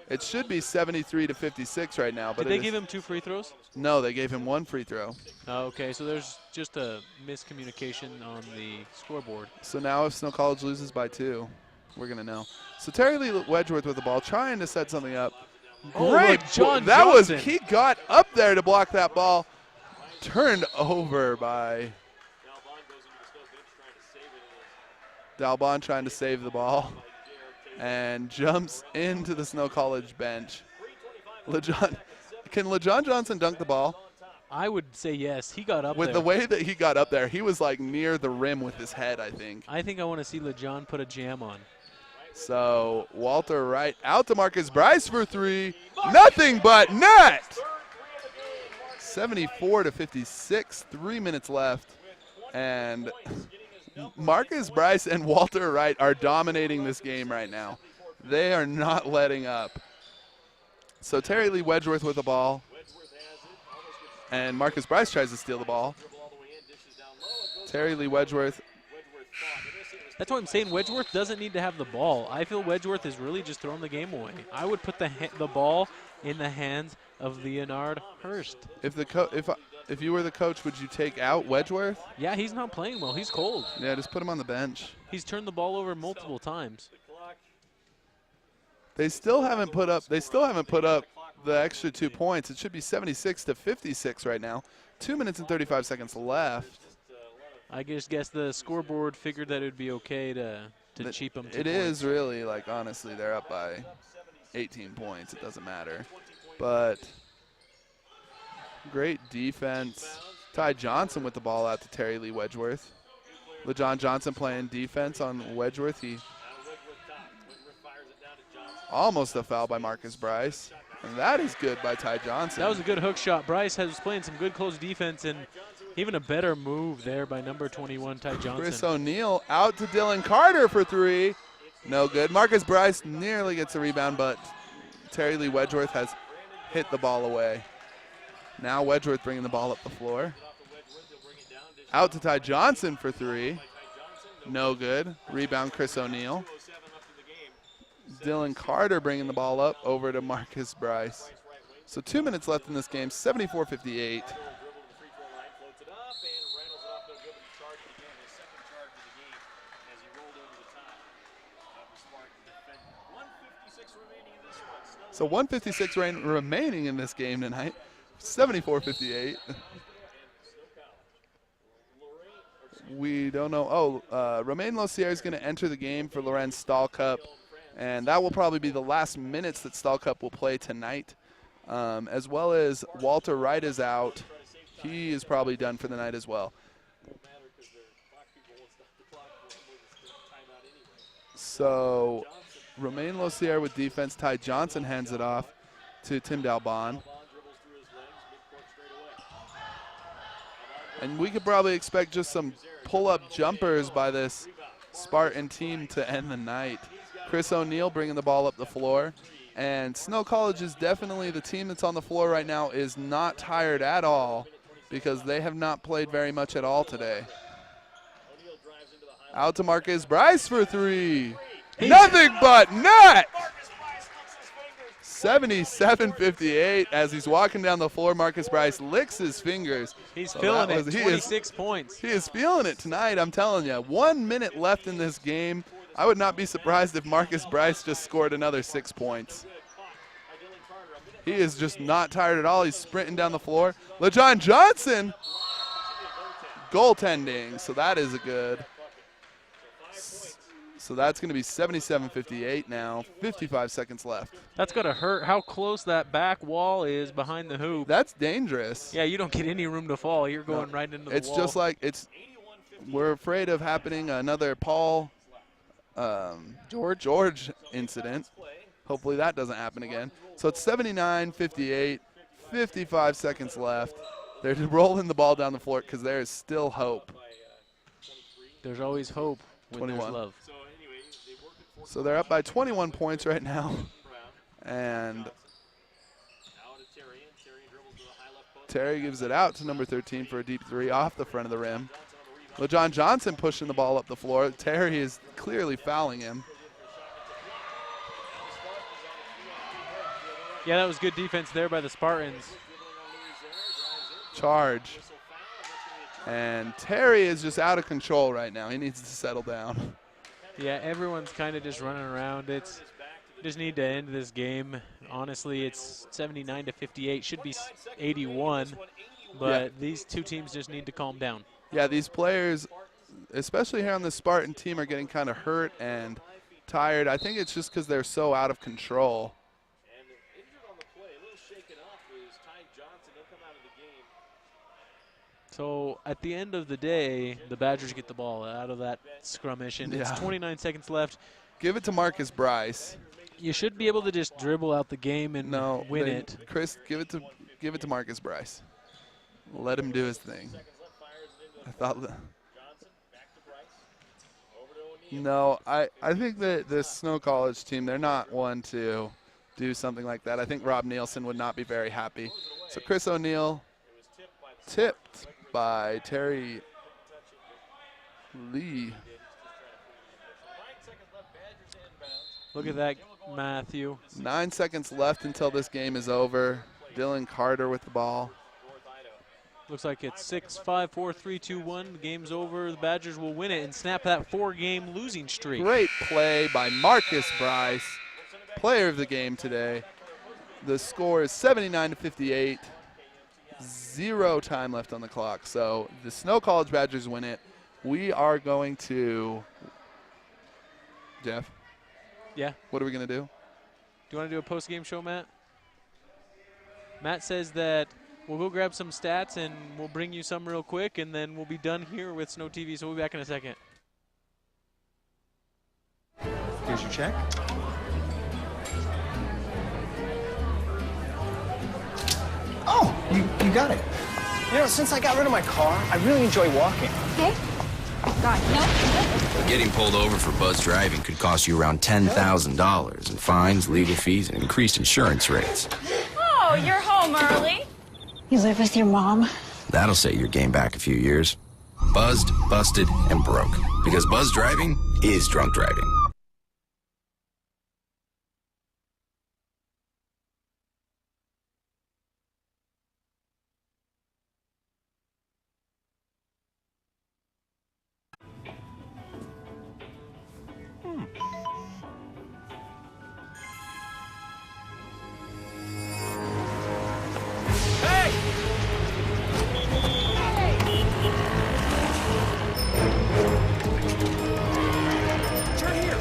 It should be 73 to 56 right now. But Did they give him 2 free throws? No, they gave him 1 free throw. Oh, okay, so there's just a miscommunication on the scoreboard. So now if Snow College loses by 2, we're going to know. So Terry Lee Wedgeworth with the ball, trying to set something up. Great. John that Johnson. He got up there to block that ball. Turned over by Dalbon trying to save the ball. And jumps into the Snow College bench. Can LeJon Johnson dunk the ball? I would say yes. He got up with there. The way that he got up there, he was like near the rim with his head, I think. I think I want to see LeJon put a jam on. So Walter Wright out to Marcus Bryce for 3. Nothing but net. 74 to 56, 3 minutes left. And Marcus Bryce and Walter Wright are dominating this game right now. They are not letting up. So Terry Lee Wedgeworth with the ball. And Marcus Bryce tries to steal the ball. Terry Lee Wedgeworth. That's what I'm saying. Wedgeworth doesn't need to have the ball. I feel Wedgeworth is really just throwing the game away. I would put the ball in the hands of Leonard Hurst. If you were the coach, would you take out Wedgeworth? Yeah, he's not playing well. He's cold. Yeah, just put him on the bench. He's turned the ball over multiple times. They still haven't put up the extra 2 points. It should be 76 to 56 right now. 2 minutes and 35 seconds left. I just guess the scoreboard figured that it would be okay to cheap them 2 points. It is really, like, honestly, they're up by 18 points. It doesn't matter. But great defense. Ty Johnson with the ball out to Terry Lee Wedgeworth. LeJon Johnson playing defense on Wedgeworth. He almost a foul by Marcus Bryce. And that is good by Ty Johnson. That was a good hook shot. Bryce was playing some good close defense and even a better move there by number 21, Ty Johnson. Chris O'Neal out to Dylan Carter for 3. No good. Marcus Bryce nearly gets a rebound, but Terry Lee Wedgeworth has hit the ball away. Now Wedgeworth bringing the ball up the floor. Out to Ty Johnson for 3. No good. Rebound Chris O'Neal. Dylan Carter bringing the ball up over to Marcus Bryce. So 2 minutes left in this game, 74-58. So 156 remaining in this game tonight. 74-58. We don't know. Romain Losier is going to enter the game for Lorenz Stahlcup. And that will probably be the last minutes that Stahlcup will play tonight. As well as Walter Wright is out. He is probably done for the night as well. So Romain Losier with defense. Ty Johnson hands it off to Tim Dalbon. And we could probably expect just some pull-up jumpers by this Spartan team to end the night. Chris O'Neill bringing the ball up the floor. And Snow College is definitely the team that's on the floor right now is not tired at all because they have not played very much at all today. Out to Marcus Bryce for three. Nothing but net. 77-58 as he's walking down the floor. Marcus Bryce licks his fingers. He's feeling it. 26 points. He is feeling it tonight, I'm telling you. 1 minute left in this game. I would not be surprised if Marcus Bryce just scored another 6 points. He is just not tired at all. He's sprinting down the floor. LaJohn Johnson goaltending, so that is a good. So that's going to be 77-58 now, 55 seconds left. That's going to hurt how close that back wall is behind the hoop. That's dangerous. Yeah, you don't get any room to fall. You're going right into the wall. It's just like we're afraid of happening another Paul George incident. Hopefully that doesn't happen again. So it's 79-58, 55 seconds left. They're rolling the ball down the floor because there is still hope. There's always hope when 21. there's love. So they're up by 21 points right now. And Terry gives it out to number 13 for a deep three off the front of the rim. LaJohn Johnson pushing the ball up the floor. Terry is clearly fouling him. Yeah, that was good defense there by the Spartans. Charge. And Terry is just out of control right now. He needs to settle down. Yeah, everyone's kind of just running around. Just need to end this game. Honestly, it's 79-58. Should be 81, but these two teams just need to calm down. Yeah, these players, especially here on the Spartan team, are getting kind of hurt and tired. I think it's just because they're so out of control. So at the end of the day, the Badgers get the ball out of that scrummish, and it's 29 seconds left. Give it to Marcus Bryce. You should be able to just dribble out the game and win it. Chris, give it to Marcus Bryce. Let him do his thing. I thought no, I think that this Snow College team, they're not one to do something like that. I think Rob Nielsen would not be very happy. So Chris O'Neill tipped by Terry Lee. Look at that, Matthew. 9 seconds left until this game is over. Dylan Carter with the ball. Looks like it's 6-5, 4-3, 2-1. The game's over. The Badgers will win it and snap that 4-game losing streak. Great play by Marcus Bryce, player of the game today. The score is 79-58. 0 time left on the clock. So the Snow College Badgers win it. We are going to, Jeff? Yeah? What are we going to do? Do you want to do a post-game show, Matt? Matt says that we'll go grab some stats and we'll bring you some real quick, and then we'll be done here with Snow TV, so we'll be back in a second. Here's your check. Oh, you got it. You know, since I got rid of my car, I really enjoy walking. Okay. God, no. Getting pulled over for buzz driving could cost you around $10,000 in fines, legal fees, and increased insurance rates. Oh, you're home early. You live with your mom? That'll set your game back a few years. Buzzed, busted, and broke. Because buzz driving is drunk driving. Turn here.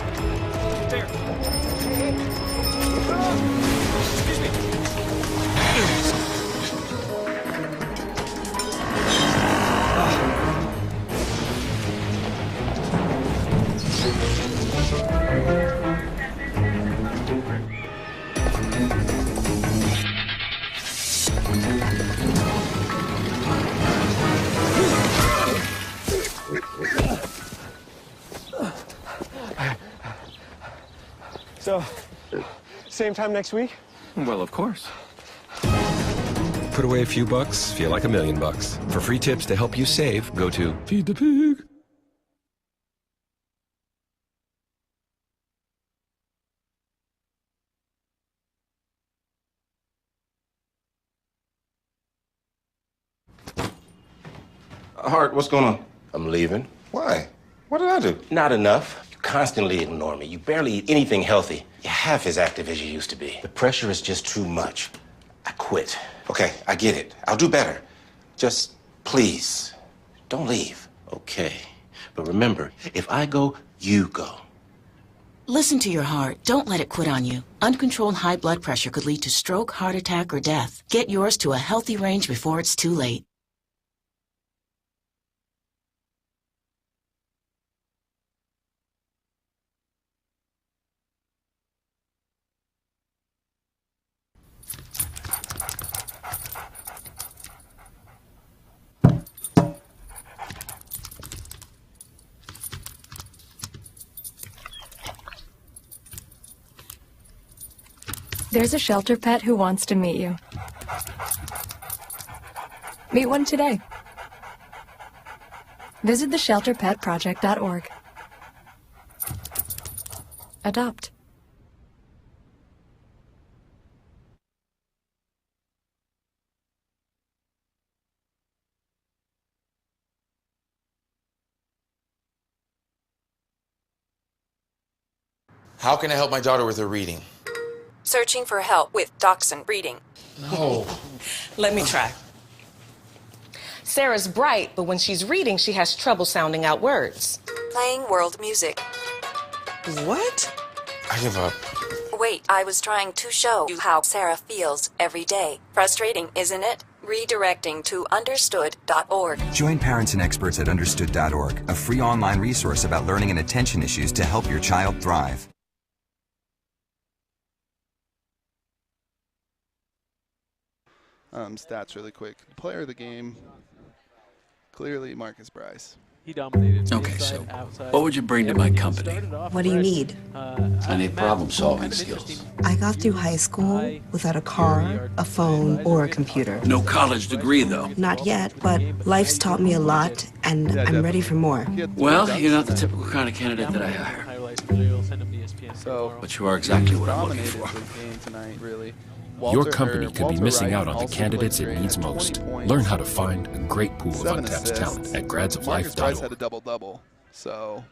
So, same time next week? Well, of course. Put away a few bucks, feel like $1 million. For free tips to help you save, go to Feed the Pig. Hart, what's going on? I'm leaving. Why? What did I do? Not enough. You constantly ignore me. You barely eat anything healthy. You're half as active as you used to be. The pressure is just too much. I quit. Okay, I get it. I'll do better. Just please, don't leave. Okay. But remember, if I go, you go. Listen to your heart. Don't let it quit on you. Uncontrolled high blood pressure could lead to stroke, heart attack, or death. Get yours to a healthy range before it's too late. There's a shelter pet who wants to meet you. Meet one today. Visit theshelterpetproject.org. Adopt. How can I help my daughter with her reading? Searching for help with Dachshund Reading. No. Let me try. Sarah's bright, but when she's reading, she has trouble sounding out words. Playing world music. What? I give up. Wait, I was trying to show you how Sarah feels every day. Frustrating, isn't it? Redirecting to understood.org. Join parents and experts at understood.org, a free online resource about learning and attention issues to help your child thrive. Stats really quick. Player of the game, clearly Marcus Bryce. He dominated. Okay, inside, so outside. what would you bring to my company? What do you need? I need problem-solving skills. I got through high school without a car, a phone, or a computer. No college degree, though. Not yet, but life's taught me a lot, and I'm ready for more. Well, you're not the typical kind of candidate that I hire. But you are exactly what I'm looking for. Your company could be missing out on the candidates it needs most. Learn how to find a great pool of untapped talent at Marcus Bryce had a gradsoflife.org. double-double, so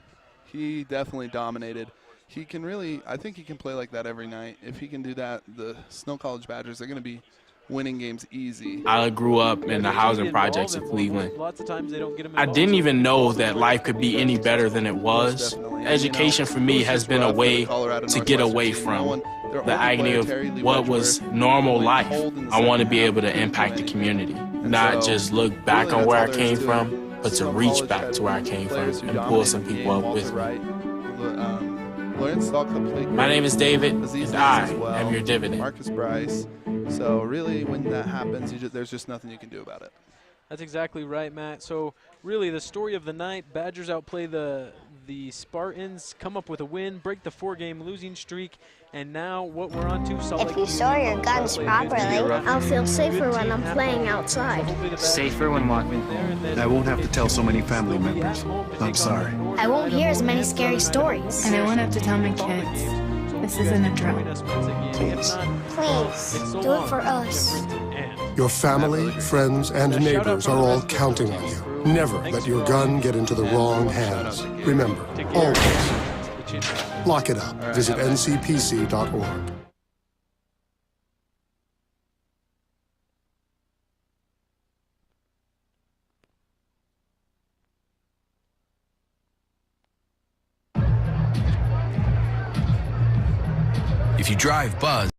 he definitely dominated. He can really, I think he can play like that every night. If he can do that, the Snow College Badgers, they're going to be winning games easy. I grew up in the housing projects of Cleveland. Lots of times they don't get him I didn't even know that life could be any better than it was. Education for me has been a way to get away from the agony of what was normal life. I want to be able to impact the community, not just look back on where I came from, but to reach back to where I came from and pull some people up with me. My name is David, and I am your dividend. Marcus Bryce. So really, when that happens, there's just nothing you can do about it. That's exactly right, Matt. So really, the story of the night: Badgers outplay the Spartans, come up with a win, break the 4-game losing streak, and now what we're on to Salt Lake. If you store your guns properly, I'll feel safer when I'm playing outside. Safer when what? I won't have to tell so many family members. I'm sorry. I won't hear as many scary stories. And I won't have to tell my kids. This isn't a drill. Please, do it for us. Your family, friends, and neighbors are all counting on you. Never let your gun get into the wrong hands. Remember, always, lock it up. Visit ncpc.org. If you drive Buzz,